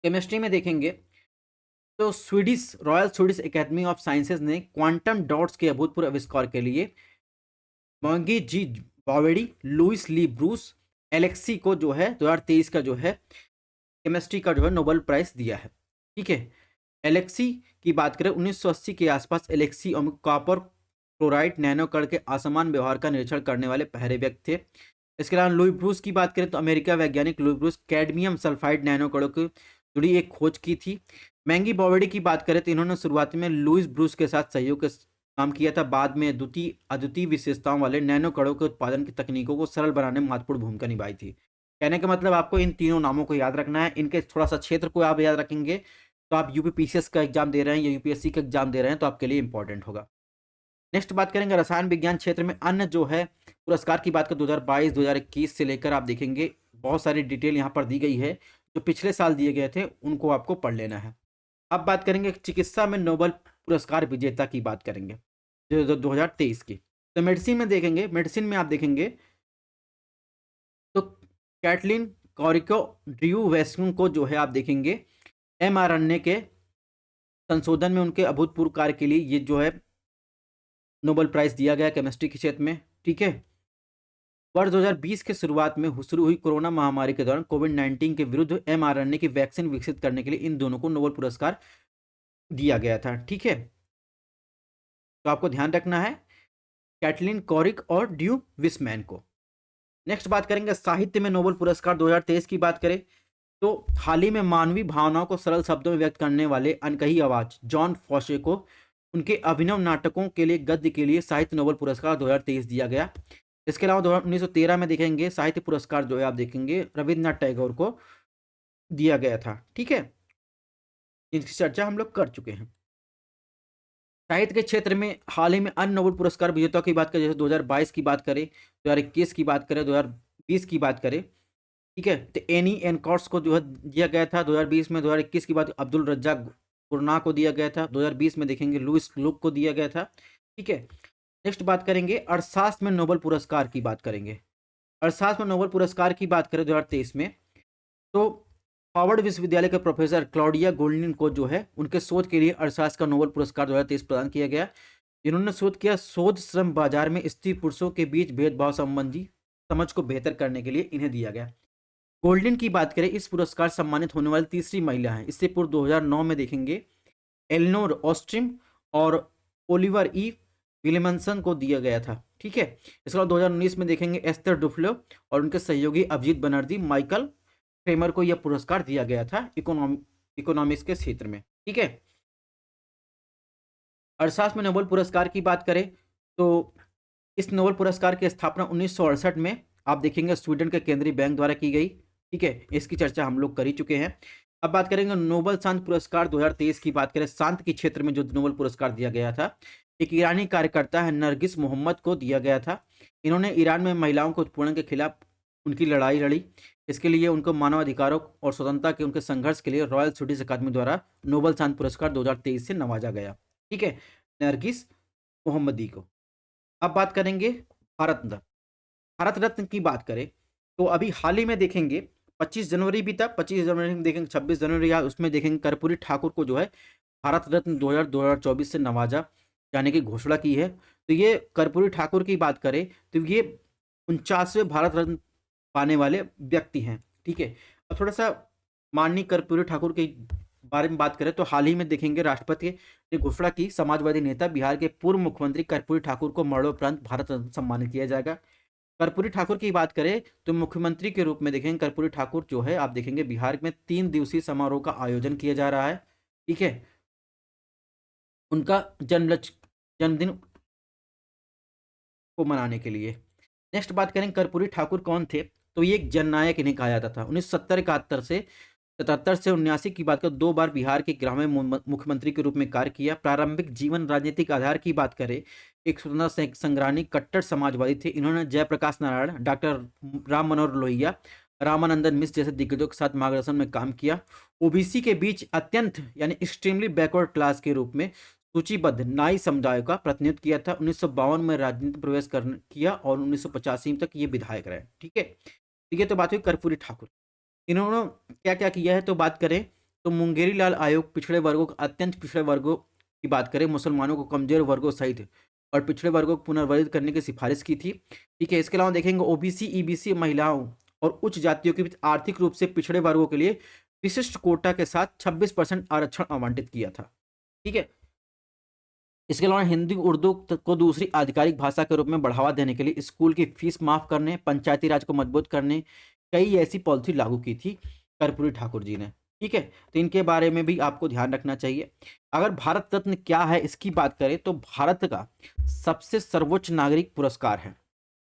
केमिस्ट्री में देखेंगे तो royal Swedish academy of sciences ने क्वांटम डॉट्स के अभूतपूर्व आविष्कार के लिए मॉन्गी जी बॉवेडी, लुइस ली ब्रूस, एलेक्सी को जो है 2023 का जो है केमिस्ट्री का जो है नोबेल प्राइज दिया है, ठीक है। एलेक्सी की बात करें 1980 के आसपास एलेक्सी कॉपर क्लोराइड नैनोकण के असमान व्यवहार का निरीक्षण करने वाले पहले व्यक्ति थे। इसके अलावा लुई ब्रूस की बात करें तो अमेरिका वैज्ञानिक लुई ब्रूस कैडमियम सल्फाइड नैनोकणों की जुड़ी एक खोज की थी। मैंगी बॉवेडी की बात करें तो इन्होंने शुरुआत में लुइस ब्रूस के साथ सहयोग के काम किया था। बाद में अद्वितीय विशेषताओं वाले नैनोकणों के उत्पादन की तकनीकों को सरल बनाने में महत्वपूर्ण भूमिका निभाई थी। कहने का मतलब आपको इन तीनों नामों को याद रखना है। इनके थोड़ा सा क्षेत्र को आप याद रखेंगे तो आप यूपीपीसीएस का एग्जाम दे रहे हैं या यूपीएससी का एग्जाम दे रहे हैं तो आपके लिए इंपॉर्टेंट होगा। नेक्स्ट बात करेंगे रसायन विज्ञान क्षेत्र में अन्य जो है पुरस्कार की बात करें 2022, 2021 से लेकर आप देखेंगे बहुत सारी डिटेल यहाँ पर दी गई है। जो पिछले साल दिए गए थे उनको आपको पढ़ लेना है। अब बात करेंगे चिकित्सा में नोबेल पुरस्कार विजेता की बात करेंगे 2023 की। तो मेडिसिन में देखेंगे, मेडिसिन में आप देखेंगे तो कैटलिन कॉरिको ड्रू वेस्कुन को जो है आप देखेंगे mRNA के संशोधन में उनके अभूतपूर्व कार्य के लिए ये जो है नोबेल प्राइज दिया गया केमिस्ट्री के क्षेत्र में, ठीक है। वर्ष 2020 के शुरुआत में शुरू हुई कोरोना महामारी के दौरान कोविड-19 के विरुद्ध mRNA की वैक्सीन विकसित करने के लिए इन दोनों को नोबेल पुरस्कार दिया गया था, ठीक है। तो आपको ध्यान रखना है कैटलिन कॉरिक और ड्रू विस्मैन को। नेक्स्ट बात करेंगे साहित्य में नोबेल पुरस्कार 2023 की बात करें तो हाल ही में मानवीय भावनाओं को सरल शब्दों में व्यक्त करने वाले अनकही आवाज जॉन फॉसे को उनके अभिनव नाटकों के लिए गद्य के लिए साहित्य नोबेल पुरस्कार 2023 दिया गया। इसके अलावा 1913 में देखेंगे साहित्य पुरस्कार जो है आप देखेंगे रविन्द्रनाथ टैगोर को दिया गया था, ठीक है। इनकी चर्चा हम लोग कर चुके हैं। साहित्य के क्षेत्र में हाल ही में अन्य नोबेल पुरस्कार विजेताओं की बात करें जैसे 2022 की बात करें, 2021 की बात करें, 2020 की बात करें, ठीक है। तो एनी एनकॉर्ट्स को जो है दिया गया था 2020 में। 2021 की बात अब्दुल रज्जाक गुरना को दिया गया था। 2020 में देखेंगे लुइस लुक को दिया गया था, ठीक है। नेक्स्ट बात करेंगे अर्थशास्त्र में नोबेल पुरस्कार की बात करेंगे। अर्थशास्त्र में नोबेल पुरस्कार की बात करें 2023 में तो हार्वर्ड विश्वविद्यालय के प्रोफेसर क्लॉडिया गोल्डिन को जो है उनके शोध के लिए अर्थशास्त्र का नोबेल पुरस्कार 2023 प्रदान किया गया। जिन्होंने शोध किया शोध श्रम बाजार में स्त्री पुरुषों के बीच भेदभाव संबंधी समझ को बेहतर करने के लिए इन्हें दिया गया। गोल्डन की बात करें इस पुरस्कार सम्मानित होने वाली तीसरी महिला हैं। इससे पूर्व 2009 में देखेंगे एलिनोर ऑस्ट्रिम और ओलिवर ई विलियमसन को दिया गया था, ठीक है। इसके बाद 2019 में देखेंगे एस्थर डुफ्लो और उनके सहयोगी अभिजीत बनर्जी माइकल क्रेमर को यह पुरस्कार दिया गया था इकोनॉमिक्स के क्षेत्र में, ठीक है। अर्थशास्त्र में नोबेल पुरस्कार की बात करें तो इस नोबेल पुरस्कार की स्थापना 1968 में आप देखेंगे स्वीडन के केंद्रीय बैंक द्वारा की गई, ठीक है। इसकी चर्चा हम लोग कर ही चुके हैं। अब बात करेंगे नोबेल शांति पुरस्कार 2023 की बात करें। शांति के क्षेत्र में जो नोबेल पुरस्कार दिया गया था एक ईरानी कार्यकर्ता है नरगिस मोहम्मद को दिया गया था। इन्होंने ईरान में महिलाओं को उत्पीड़न के खिलाफ उनकी लड़ाई लड़ी। इसके लिए उनको मानव अधिकारों और स्वतंत्रता के उनके संघर्ष के लिए रॉयल स्वीडिश अकादमी द्वारा नोबेल शांति पुरस्कार 2023 से नवाजा गया, ठीक है, नरगिस मोहम्मदी को। अब बात करेंगे भारत रत्न। भारत रत्न की बात करें तो अभी हाल ही में देखेंगे 25 जनवरी भी था, 25 जनवरी में देखेंगे 26 जनवरी या उसमें देखेंगे कर्पूरी ठाकुर को जो है भारत रत्न 2024 से नवाजा जाने की घोषणा की है। तो ये कर्पूरी ठाकुर की बात करें तो ये 49वें भारत रत्न पाने वाले व्यक्ति हैं, ठीक है। अब थोड़ा सा माननीय कर्पूरी ठाकुर के बारे में बात करें तो हाल ही में देखेंगे राष्ट्रपति ने घोषणा की, समाजवादी नेता बिहार के पूर्व मुख्यमंत्री कर्पूरी ठाकुर को मरणोपरांत भारत रत्न सम्मानित किया जाएगा। कर्पूरी ठाकुर की बात करें तो मुख्यमंत्री के रूप में देखेंगे कर्पूरी ठाकुर जो है आप देखेंगे बिहार में 3 दिवसीय समारोह का आयोजन किया जा रहा है। ठीक है, उनका जन्मदिन को मनाने के लिए। नेक्स्ट बात करें कर्पूरी ठाकुर कौन थे, तो ये एक जननायक इन्हें कहा जाता था। 1970-71 से 77 से 79 की बात करें, 2 बार बिहार के ग्रामीण मुख्यमंत्री के रूप में कार्य किया। प्रारंभिक जीवन राजनीतिक आधार की बात करें, एक स्वतंत्रता संग्रामी कट्टर समाजवादी थे। इन्होंने जयप्रकाश नारायण, डॉक्टर राम मनोहर लोहिया, रामानंदन मिश्र जैसे दिग्गजों के साथ मार्गदर्शन में काम किया। ओबीसी के बीच अत्यंत यानी एक्सट्रीमली बैकवर्ड क्लास के रूप में सूचीबद्ध नाई समुदाय का प्रतिनिधित्व किया था। 1952 में राजनीति प्रवेश किया और 1985 तक ये विधायक रहे। ठीक है, तो ये तो बात हुई कर्पूरी ठाकुर। इन्होंने क्या क्या किया है तो बात करें तो मुंगेरी लाल आयोग पिछड़े वर्गों अत्यंत पिछड़े वर्गों की बात करें, मुसलमानों को कमजोर वर्गों सहित और पिछड़े वर्गों को पुनर्वर्गित करने की सिफारिश की थी। ठीक है, इसके अलावा देखेंगे ओबीसी ईबीसी महिलाओं और उच्च जातियों के बीच आर्थिक रूप से पिछड़े वर्गों के लिए विशिष्ट कोटा के साथ 26% आरक्षण आवंटित किया था। ठीक है, इसके अलावा हिंदी उर्दू को दूसरी आधिकारिक भाषा के रूप में बढ़ावा देने के लिए स्कूल की फीस माफ करने, पंचायती राज को मजबूत करने कई ऐसी पॉलिसी लागू की थी कर्पूरी ठाकुर जी ने। ठीक है, तो इनके बारे में भी आपको ध्यान रखना चाहिए। अगर भारत रत्न क्या है इसकी बात करें तो भारत का सबसे सर्वोच्च नागरिक पुरस्कार है।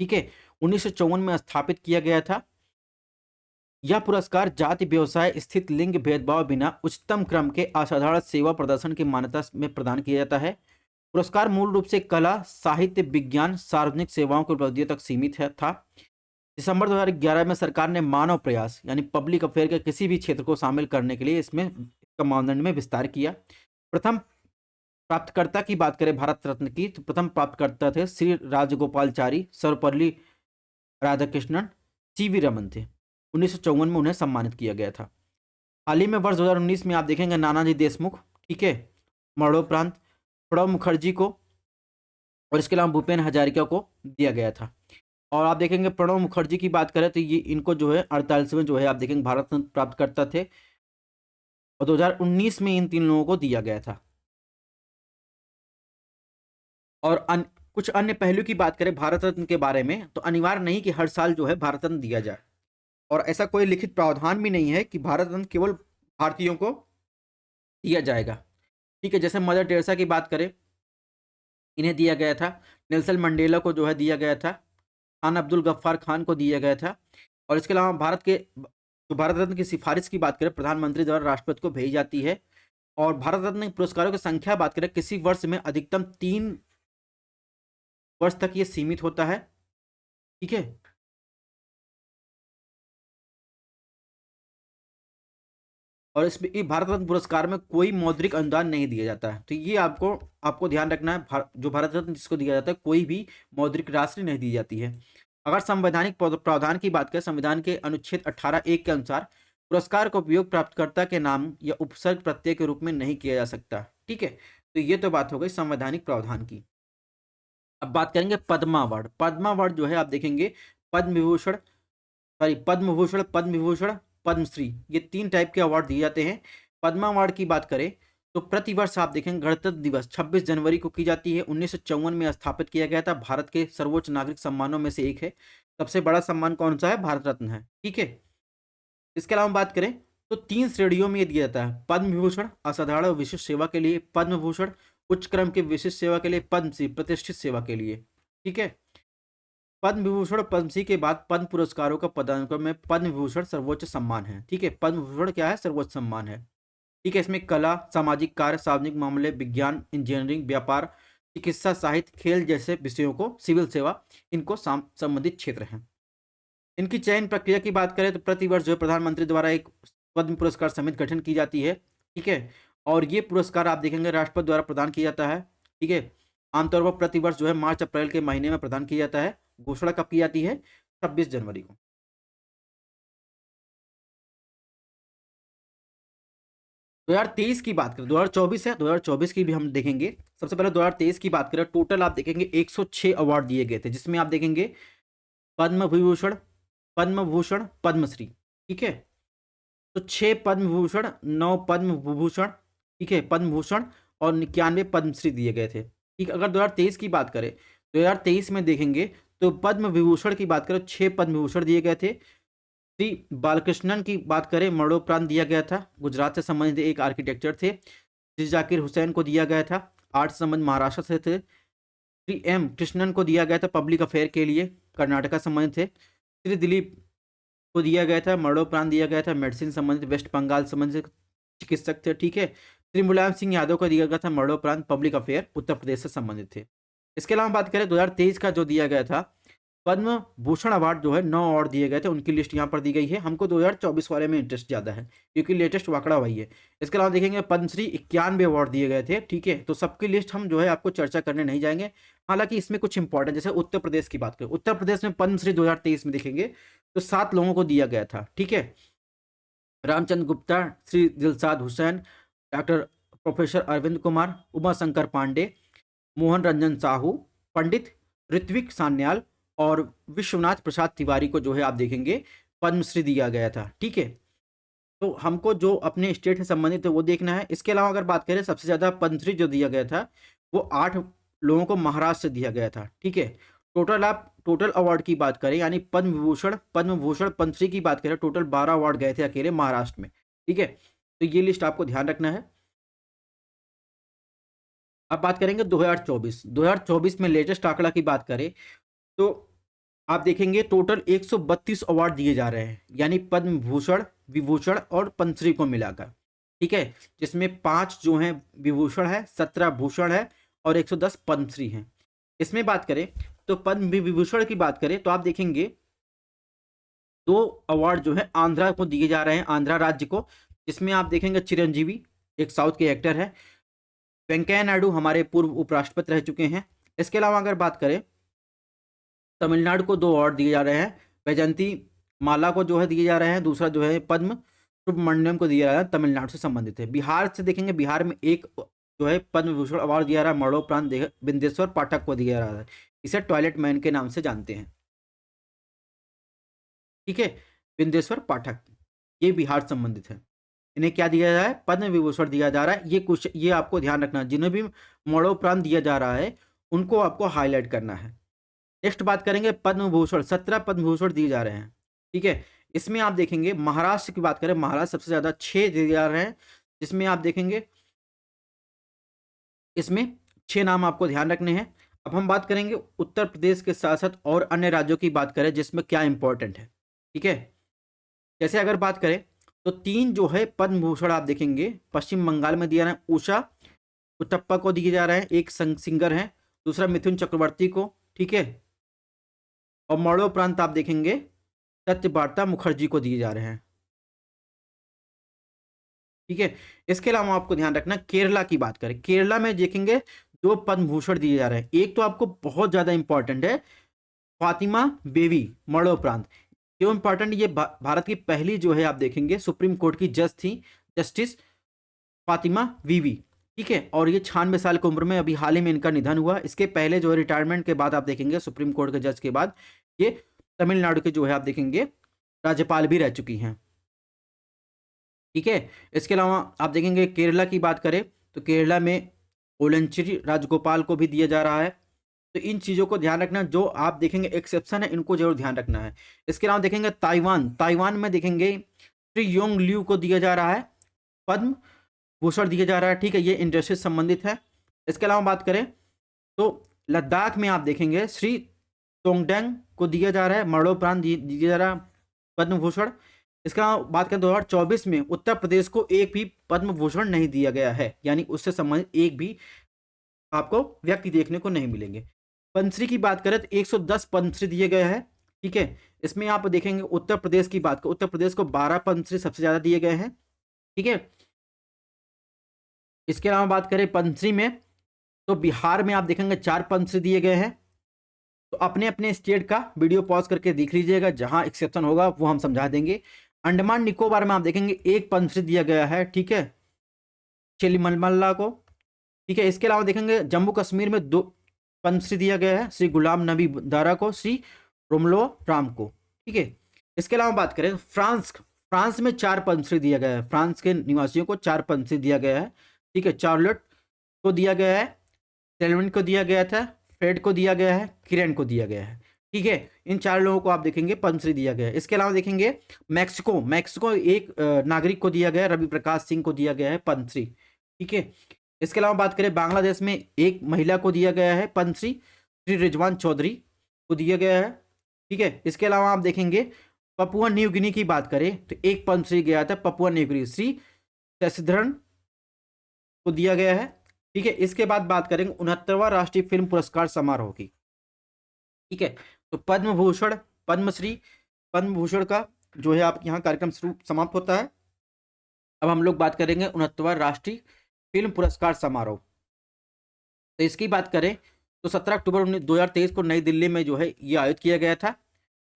ठीक है, 1954 में स्थापित किया गया था। यह पुरस्कार जाति व्यवसाय स्थित लिंग भेदभाव बिना उच्चतम क्रम के असाधारण सेवा प्रदर्शन की मान्यता में प्रदान किया जाता है। पुरस्कार मूल रूप से कला, साहित्य, विज्ञान, सार्वजनिक सेवाओं की उपलब्धियों तक सीमित था। दिसंबर 2011 में सरकार ने मानव प्रयास यानी पब्लिक अफेयर के किसी भी क्षेत्र को शामिल करने के लिए इसका मानदंड में विस्तार किया। प्रथम प्राप्तकर्ता की बात करें भारत रत्न की तो प्रथम प्राप्तकर्ता थे श्री राजगोपालचारी, सर्वपल्ली राधाकृष्णन, सीवी रमन थे। 1954 में उन्हें सम्मानित किया गया था। हाल ही में वर्ष 2019 में आप देखेंगे नानाजी देशमुख, ठीक है, मरणोपरांत प्रणब मुखर्जी को और इसके अलावा भूपेन हजारिका को दिया गया था। और आप देखेंगे प्रणब मुखर्जी की बात करें तो ये इनको जो है 48वें जो है आप देखेंगे भारत रत्न प्राप्त करता थे और 2019 में इन 3 लोगों को दिया गया था। और कुछ अन्य पहलू की बात करें भारत रत्न के बारे में तो अनिवार्य नहीं कि हर साल जो है भारत रत्न दिया जाए और ऐसा कोई लिखित प्रावधान भी नहीं है कि भारत रत्न केवल भारतीयों को दिया जाएगा। ठीक है, जैसे मदर टेरेसा की बात करें, इन्हें दिया गया था। नेल्सन मंडेला को जो है दिया गया था। खान अब्दुल गफ्फार खान को दिया गया था। और इसके अलावा भारत रत्न की सिफारिश की बात करें प्रधानमंत्री द्वारा राष्ट्रपति को भेजी जाती है। और भारत रत्न पुरस्कारों की संख्या बात करें किसी वर्ष में अधिकतम 3 वर्ष तक ये सीमित होता है। ठीक है, और इसमें भारत रत्न पुरस्कार में कोई मौद्रिक अनुदान नहीं दिया जाता है। तो ये आपको ध्यान रखना है, जो भारत रत्न जिसको दिया जाता है कोई भी मौद्रिक राशि नहीं दी जाती है। अगर संवैधानिक प्रावधान की बात करें, संविधान के अनुच्छेद 18(1) के अनुसार पुरस्कार का उपयोग प्राप्तकर्ता के नाम या उपसर्ग प्रत्यय के रूप में नहीं किया जा सकता। ठीक है, तो ये तो बात हो गई संवैधानिक प्रावधान की। अब बात करेंगे पद्मा अवार्ड। पद्मा अवार्ड जो है आप देखेंगे पद्म विभूषण, पद्म भूषण, पद्म विभूषण, पद्मश्री, ये 3 टाइप के अवार्ड दिए जाते हैं। पद्मा अवार्ड की बात करें तो प्रतिवर्ष आप देखेंगे गणतंत्र दिवस 26 जनवरी को की जाती है। 1954 में स्थापित किया गया था। भारत के सर्वोच्च नागरिक सम्मानों में से एक है। सबसे बड़ा सम्मान कौन सा है? भारत रत्न है। ठीक है, इसके अलावा बात करें तो 3 श्रेणियों में ये दिया जाता है। पद्म विभूषण असाधारण और विशिष्ट सेवा के लिए, पद्म भूषण उच्च क्रम के विशिष्ट सेवा के लिए, पद्मश्री प्रतिष्ठित सेवा के लिए। ठीक है, पद्म विभूषण पद्मश्री के बाद पद्म पुरस्कारों का पदानुक्रम में पद्म विभूषण सर्वोच्च सम्मान है। ठीक है, पद्म विभूषण क्या है? सर्वोच्च सम्मान है। ठीक है, इसमें कला, सामाजिक कार्य, सार्वजनिक मामले, विज्ञान, इंजीनियरिंग, व्यापार, चिकित्सा, साहित्य, खेल जैसे विषयों को, सिविल सेवा, इनको संबंधित क्षेत्र हैं। इनकी चयन प्रक्रिया की बात करें तो प्रतिवर्ष जो है प्रधानमंत्री द्वारा एक पद्म पुरस्कार समिति गठन की जाती है। ठीक है, और ये पुरस्कार आप देखेंगे राष्ट्रपति द्वारा प्रदान किया जाता है। ठीक है, आमतौर पर प्रतिवर्ष जो है मार्च अप्रैल के महीने में प्रदान किया जाता है। घोषणा कब की जाती है? 26 जनवरी को। 2023 की बात करें, 2024 है, 2024 की भी हम देखेंगे। सबसे पहले 2023 की बात करें, टोटल आप देखेंगे 106 अवार्ड दिए गए थे, जिसमें आप देखेंगे पद्म विभूषण, पद्म भूषण, पद्मश्री। ठीक है, तो 6 पद्म विभूषण, 9 पद्म विभूषण, ठीक है, पद्म भूषण और 91 पद्मश्री दिए गए थे। ठीक, अगर 2023 की बात करें, 2023 में देखेंगे तो पद्म विभूषण की बात करें 6 पद्म विभूषण दिए गए थे। श्री बालकृष्णन की बात करें, मरणोपरांत दिया गया था, गुजरात से संबंधित एक आर्किटेक्चर थे। श्री जाकिर हुसैन को दिया गया था, आर्ट संबंध महाराष्ट्र से थे। श्री एम कृष्णन को दिया गया था पब्लिक अफेयर के लिए, कर्नाटका संबंधित थे। श्री दिलीप को दिया गया था, मरणोपरांत दिया गया था, मेडिसिन संबंधित वेस्ट बंगाल संबंधित चिकित्सक थे। ठीक है, श्री मुलायम सिंह यादव को दिया गया था मरणोपरांत, पब्लिक अफेयर उत्तर प्रदेश से संबंधित थे। इसके अलावा बात करें 2023 का जो दिया गया था पद्म भूषण अवार्ड, जो है 9 अवार्ड दिए गए थे, उनकी लिस्ट यहाँ पर दी गई है। हमको 2024 वाले में इंटरेस्ट ज़्यादा है क्योंकि लेटेस्ट वाकड़ा वही है। इसके अलावा देखेंगे पद्मश्री 91 अवार्ड दिए गए थे। ठीक है, तो सबकी लिस्ट हम जो है आपको चर्चा करने नहीं जाएंगे, हालांकि इसमें कुछ इंपॉर्टेंट, जैसे उत्तर प्रदेश की बात करें, उत्तर प्रदेश में पद्मश्री 2023 में देखेंगे तो 7 लोगों को दिया गया था। ठीक है, रामचंद्र गुप्ता, श्री दिलशाद हुसैन, डॉक्टर प्रोफेसर अरविंद कुमार, उमा शंकर पांडे, मोहन रंजन साहू, पंडित ऋत्विक सान्याल और विश्वनाथ प्रसाद तिवारी को जो है आप देखेंगे पद्मश्री दिया गया था। ठीक है, तो हमको जो अपने स्टेट से संबंधित है वो देखना है। इसके अलावा अगर बात करें सबसे ज़्यादा पद्मश्री जो दिया गया था वो 8 लोगों को महाराष्ट्र से दिया गया था। ठीक है, टोटल आप टोटल अवार्ड की बात करें, यानी पद्म विभूषण, पद्मश्री की बात करें, टोटल 12 अवार्ड गए थे अकेले महाराष्ट्र में। ठीक है, तो ये लिस्ट आपको ध्यान रखना है। अब बात करेंगे 2024 में लेटेस्ट आंकड़ा की बात करें तो आप देखेंगे टोटल 132 अवार्ड दिए जा रहे हैं, यानी पद्म भूषण, विभूषण और पद्मश्री को मिलाकर। ठीक है, जिसमें 5 जो हैं विभूषण है, 17 भूषण है और 110 पद्मश्री हैं। इसमें बात करें तो पद्म विभूषण की बात करें तो आप देखेंगे 2 अवार्ड जो है आंध्रा को दिए जा रहे हैं, आंध्रा राज्य को, जिसमें आप देखेंगे चिरंजीवी एक साउथ के एक्टर है, वेंकैया नायडू हमारे पूर्व उपराष्ट्रपति रह चुके हैं। इसके अलावा अगर बात करें तमिलनाडु को 2 अवार्ड दिए जा रहे हैं, वैजयंती माला को जो है दिए जा रहे हैं, दूसरा जो है पद्म सुब्रमण्यम को दिया जा रहा है, तमिलनाडु से संबंधित है। बिहार से देखेंगे, बिहार में एक जो है पद्म विभूषण अवार्ड दिया जा रहा है, मरणोपरांत बिंदेश्वर पाठक को दिया जा रहा है, इसे टॉयलेट मैन के नाम से जानते हैं। ठीक है, बिंदेश्वर पाठक, ये बिहार संबंधित है, इन्हें क्या दिया जा रहा है, पद्म विभूषण दिया जा रहा है। ये आपको ध्यान रखना है, जिन्हें भी मरणोपरांत दिया जा रहा है उनको आपको हाईलाइट करना है। नेक्स्ट बात करेंगे पद्म भूषण, 17 पद्म भूषण दिए जा रहे हैं। ठीक है, इसमें आप देखेंगे महाराष्ट्र की बात करें, महाराष्ट्र सबसे ज्यादा 6 दिए जा रहे हैं, जिसमें आप देखेंगे इसमें 6 नाम आपको ध्यान रखने हैं। अब हम बात करेंगे उत्तर प्रदेश के साथ साथ और अन्य राज्यों की बात करें जिसमें क्या इंपॉर्टेंट है। ठीक है, जैसे अगर बात करें तो 3 जो है पद्म भूषण आप देखेंगे पश्चिम बंगाल में दिया रहा है, उषा उत्तप्पा को दिए जा रहे हैं, एक सिंगर हैं, दूसरा मिथुन चक्रवर्ती को। ठीक है, और मरणोपरांत आप देखेंगे सत्यवार्ता मुखर्जी को दिए जा रहे हैं। ठीक है, इसके अलावा आपको ध्यान रखना केरला की बात करें, केरला में देखेंगे 2 पद्म भूषण दिए जा रहे हैं। एक तो आपको बहुत ज्यादा इंपॉर्टेंट है, फातिमा बेबी मरणोपरांत, क्यों इंपॉर्टेंट, ये भारत की पहली जो है आप देखेंगे सुप्रीम कोर्ट की जज थी, जस्टिस फातिमा बीवी। ठीक है, और ये 96 साल की उम्र में अभी हाल ही में इनका निधन हुआ। इसके पहले जो है रिटायरमेंट के बाद आप देखेंगे सुप्रीम कोर्ट के जज के बाद ये तमिलनाडु के जो है आप देखेंगे राज्यपाल भी रह चुकी हैं। ठीक है, इसके अलावा आप देखेंगे केरला की बात करें तो केरला में ओलेंचरी राजगोपाल को भी दिया जा रहा है। तो इन चीज़ों को ध्यान रखना, जो आप देखेंगे एक्सेप्शन है इनको जरूर ध्यान रखना है। इसके अलावा देखेंगे ताइवान में देखेंगे श्री योंग ल्यू को दिया जा रहा है पद्म भूषण दिया जा रहा है। ठीक है, ये इंडस्ट्री से संबंधित है। इसके अलावा बात करें तो लद्दाख में आप देखेंगे श्री तोंगडेंग को दिया जा रहा है मरणोपरांत दिया जा रहा है पद्म भूषण। इसका बात करें 2024 में उत्तर प्रदेश को एक भी पद्म भूषण नहीं दिया गया है, यानी उससे संबंधित एक भी आपको व्यक्ति देखने को नहीं मिलेंगे। पद्मश्री की बात करें तो 110 पद्मश्री दिए गए हैं। ठीक है, इसमें आप देखेंगे उत्तर प्रदेश की बात करें, उत्तर प्रदेश को 12 पद्मश्री सबसे ज्यादा दिए गए हैं। ठीक है, इसके अलावा बात करें पद्मश्री में तो बिहार में आप देखेंगे 4 पद्मश्री दिए गए हैं। तो अपने अपने स्टेट का वीडियो पॉज करके देख लीजिएगा, जहां एक्सेप्शन होगा वो हम समझा देंगे। अंडमान निकोबार में आप देखेंगे 1 पद्मश्री दिया गया है। ठीक है, चिलिमलमल्ला को। ठीक है, इसके अलावा देखेंगे जम्मू कश्मीर में 2 पद्मश्री दिया गया है, श्री गुलाम नबी दारा को, श्री रोमलो राम को। ठीक है, इसके अलावा बात करें फ्रांस फ्रांस में 4 पद्मश्री दिया गया है, फ्रांस के निवासियों को 4 पद्मश्री दिया गया है। ठीक है, चार्लोट को दिया गया है, सेल्विन को दिया गया था, फ्रेड को दिया गया है, किरण को दिया गया है। ठीक है, इन 4 लोगों को आप देखेंगे पद्मश्री दिया गया है। इसके अलावा देखेंगे मैक्सिको एक नागरिक को दिया गया है, रवि प्रकाश सिंह को दिया गया है पद्मश्री। ठीक है, इसके अलावा बात करें बांग्लादेश में एक महिला को दिया गया है पद्मश्री, श्री रिजवान चौधरी को दिया गया है। ठीक है, इसके अलावा आप देखेंगे पपुआ न्यू गिनी की बात करें तो एक पद्मश्री गया था Papua New Guinea, Shri Shashidharan को दिया गया है। ठीक है, इसके बाद बात करेंगे 69वां राष्ट्रीय फिल्म पुरस्कार समारोह की। ठीक है, तो पद्म भूषण, पद्मश्री, पद्म भूषण का जो है आप यहाँ कार्यक्रम शुरू समाप्त होता है। अब हम लोग बात करेंगे 69वां राष्ट्रीय फिल्म पुरस्कार समारोह। तो इसकी बात करें तो 17 अक्टूबर 2023 को नई दिल्ली में जो है ये आयोजित किया गया था।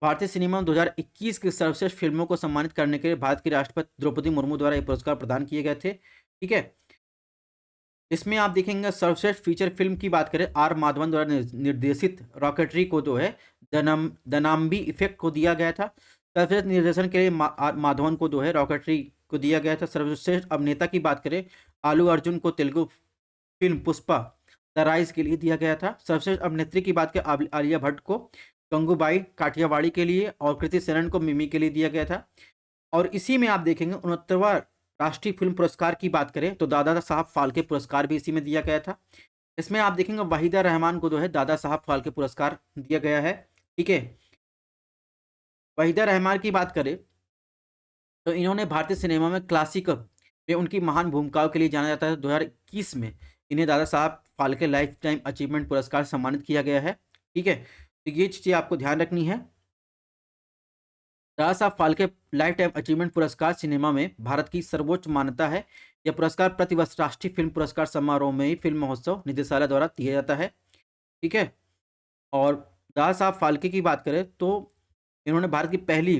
भारतीय सिनेमा में 2021 की सर्वश्रेष्ठ फिल्मों को सम्मानित करने के लिए भारत की राष्ट्रपति द्रौपदी मुर्मू द्वारा ये पुरस्कार प्रदान किए गए थे। ठीक है, इसमें आप देखेंगे सर्वश्रेष्ठ फीचर फिल्म की बात करें आर माधवन द्वारा निर्देशित रॉकेटरी को जो है दनाम्बी इफेक्ट को दिया गया था। सर्वश्रेष्ठ निर्देशन के लिए माधवन को जो है रॉकेटरी को दिया गया था। सर्वश्रेष्ठ अभिनेता की बात करें आलू अर्जुन को Telugu film Pushpa the rise के लिए दिया गया था। सर्वश्रेष्ठ अभिनेत्री की बात करें आलिया भट्ट को गंगूबाई काठियावाड़ी के लिए और कृति सेनन को मिमी के लिए दिया गया था। और इसी में आप देखेंगे 69वां राष्ट्रीय फिल्म पुरस्कार की बात करें तो दादा साहब फाल्के पुरस्कार भी इसी में दिया गया था। इसमें आप देखेंगे वहीदा रहमान को जो है दादा साहब फाल्के पुरस्कार दिया गया है। ठीक है, वहीदा रहमान की बात करें तो इन्होंने भारतीय सिनेमा में क्लासिक में उनकी महान भूमिकाओं के लिए जाना जाता है। 2021 में इन्हें Dada Saheb Phalke life time achievement पुरस्कार सम्मानित किया गया है। ठीक है, तो ये चीज़ें आपको ध्यान रखनी है। Dada Saheb Phalke life time achievement पुरस्कार सिनेमा में भारत की सर्वोच्च मान्यता है। यह पुरस्कार प्रतिवर्ष राष्ट्रीय फिल्म पुरस्कार समारोह में ही फिल्म महोत्सव निदेशालय द्वारा दिया जाता है। ठीक है, और दादा साहब फाल्के की बात करें तो इन्होंने भारत की पहली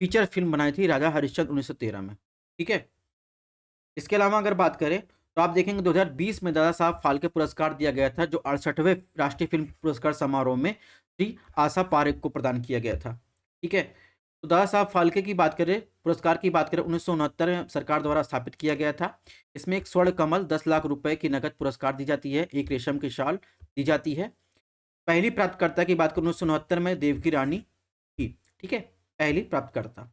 फीचर फिल्म बनाई थी राजा हरिश्चंद्र 1913 में। ठीक है, इसके अलावा अगर बात करें तो आप देखेंगे 2020 में दादा साहब फाल्के पुरस्कार दिया गया था जो 68वें राष्ट्रीय फिल्म पुरस्कार समारोह में श्री आशा पारेख को प्रदान किया गया था। ठीक है, तो दादा साहब फाल्के की बात करें, पुरस्कार की बात करें 1969 में सरकार द्वारा स्थापित किया गया था। इसमें एक स्वर्ण कमल 10 लाख रुपए की नकद पुरस्कार दी जाती है, एक रेशम की शाल दी जाती है। पहली प्राप्तकर्ता की बात करें 1969 में देवकी रानी की। ठीक है, पहली प्राप्तकर्ता।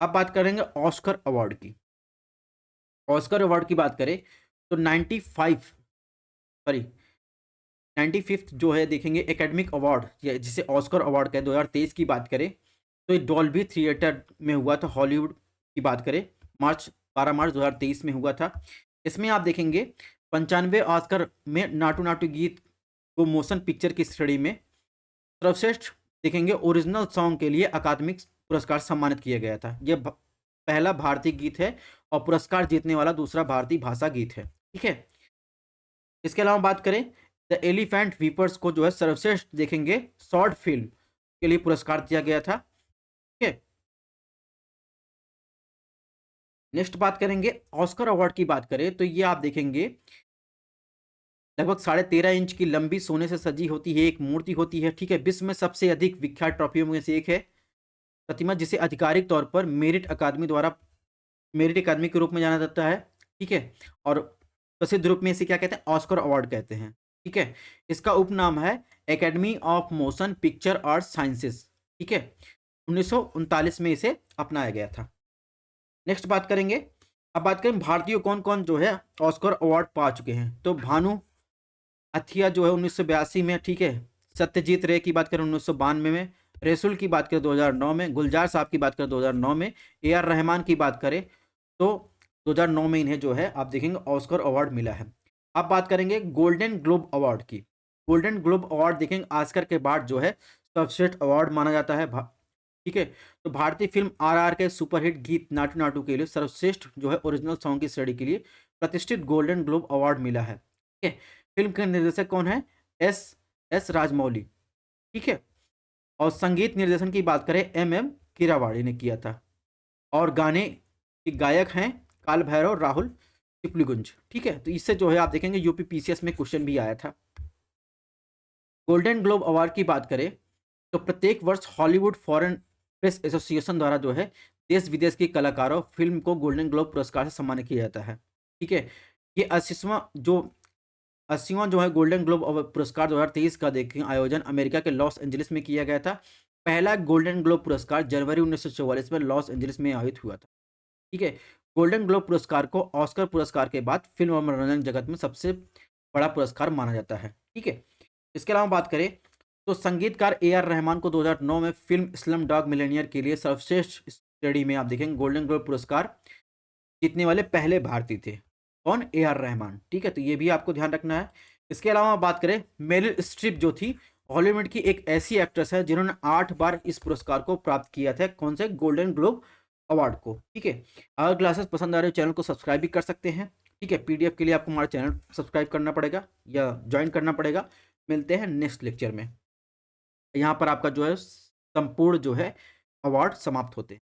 अब बात करेंगे ऑस्कर अवार्ड की। ऑस्कर अवार्ड की बात करें तो 95th जो है देखेंगे एकेडमिक अवार्ड जिसे ऑस्कर अवार्ड कहते हैं 2023 की बात करें तो ये डॉल्बी थिएटर में हुआ था। हॉलीवुड की बात करें 12 मार्च 2023 में हुआ था। इसमें आप देखेंगे 95 ऑस्कर में नाटू नाटू गीत को मोशन पिक्चर की श्रेणी में सर्वश्रेष्ठ देखेंगे ओरिजिनल सॉन्ग के लिए अकादमिक पुरस्कार सम्मानित किया गया था। यह पहला भारतीय गीत है और पुरस्कार जीतने वाला दूसरा भारतीय भाषा गीत है। ठीक है, इसके अलावा बात करें द एलिफेंट वीपर्स को जो है सर्वश्रेष्ठ देखेंगे शॉर्ट फिल्म के लिए पुरस्कार दिया गया था। ठीक है, नेक्स्ट बात करेंगे ऑस्कर अवार्ड की बात करें तो ये आप देखेंगे लगभग 13.5 इंच की लंबी सोने से सजी होती है एक मूर्ति होती है। ठीक है, विश्व में सबसे अधिक विख्यात ट्रॉफियों में से एक है प्रतिमा जिसे आधिकारिक तौर पर मेरिट अकादमी के रूप में जाना जाता है। ठीक है, और प्रसिद्ध रूप में इसे क्या कहते हैं ऑस्कर अवार्ड कहते हैं। ठीक है, इसका उपनाम है academy of motion picture art sciences. ठीक है, 1939 में इसे अपनाया गया था। नेक्स्ट बात करेंगे, अब बात करें भारतीय कौन कौन जो है ऑस्कर अवार्ड पा चुके हैं तो भानु अथिया जो है 1982 में। ठीक है, सत्यजीत रे की बात करें 1992 में, रेसुल की बात करें 2009 में, गुलजार साहब की बात करें 2009 में, AR रहमान की बात करें तो 2009 में इन्हें जो है आप देखेंगे ऑस्कर अवार्ड मिला है। अब बात करेंगे गोल्डन ग्लोब अवार्ड की। गोल्डन ग्लोब अवार्ड देखेंगे ऑस्कर के बाद जो है सर्वश्रेष्ठ अवार्ड माना जाता है। ठीक है, तो भारतीय फिल्म RR के सुपरहिट गीत नाटू नाटू के लिए सर्वश्रेष्ठ जो है ओरिजिनल सॉन्ग की श्रेणी के लिए प्रतिष्ठित गोल्डन ग्लोब अवार्ड मिला है। ठीक है, फिल्म के निर्देशक कौन है S राजमौली। ठीक है, और संगीत निर्देशन की बात करें MM कीरावाड़ी ने किया था और गाने के गायक हैं काल भैरव राहुल चिपलीगुंज। ठीक है, तो इससे जो है आप देखेंगे यूपी PCS में क्वेश्चन भी आया था। गोल्डन ग्लोब अवार्ड की बात करें तो प्रत्येक वर्ष हॉलीवुड फॉरेन प्रेस एसोसिएशन द्वारा जो है देश विदेश के कलाकारों फिल्म को गोल्डन ग्लोब पुरस्कार से सम्मानित किया जाता है। ठीक है, ये 80वां जो है गोल्डन ग्लोब पुरस्कार 2023 का देखें आयोजन अमेरिका के लॉस एंजलिस में किया गया था। पहला गोल्डन ग्लोब पुरस्कार जनवरी 1944 में लॉस एंजलिस में आयोजित हुआ था। ठीक है, गोल्डन ग्लोब पुरस्कार को ऑस्कर पुरस्कार के बाद फिल्म और मनोरंजन जगत में सबसे बड़ा पुरस्कार माना जाता है। ठीक है, इसके अलावा बात करें तो संगीतकार ए आर रहमान को 2009 में फिल्म स्लम डॉग मिलियनेयर के लिए सर्वश्रेष्ठ श्रेणी में आप देखेंगे गोल्डन ग्लोब पुरस्कार जीतने वाले पहले भारतीय थे। कौन? A R Rahman. ठीक है, तो ये भी आपको ध्यान रखना है। इसके अलावा बात करें मेरिल स्ट्रिप जो थी हॉलीवुड की एक ऐसी एक्ट्रेस है जिन्होंने 8 बार इस पुरस्कार को प्राप्त किया था। कौन से? गोल्डन ग्लोब अवार्ड को। ठीक है, अगर क्लासेस पसंद आ रहे हो चैनल को सब्सक्राइब भी कर सकते हैं। ठीक है, पीडीएफ के लिए आपको हमारा चैनल सब्सक्राइब करना पड़ेगा या ज्वाइन करना पड़ेगा। मिलते हैं नेक्स्ट लेक्चर में। यहाँ पर आपका जो है संपूर्ण जो है अवार्ड समाप्त होते हैं।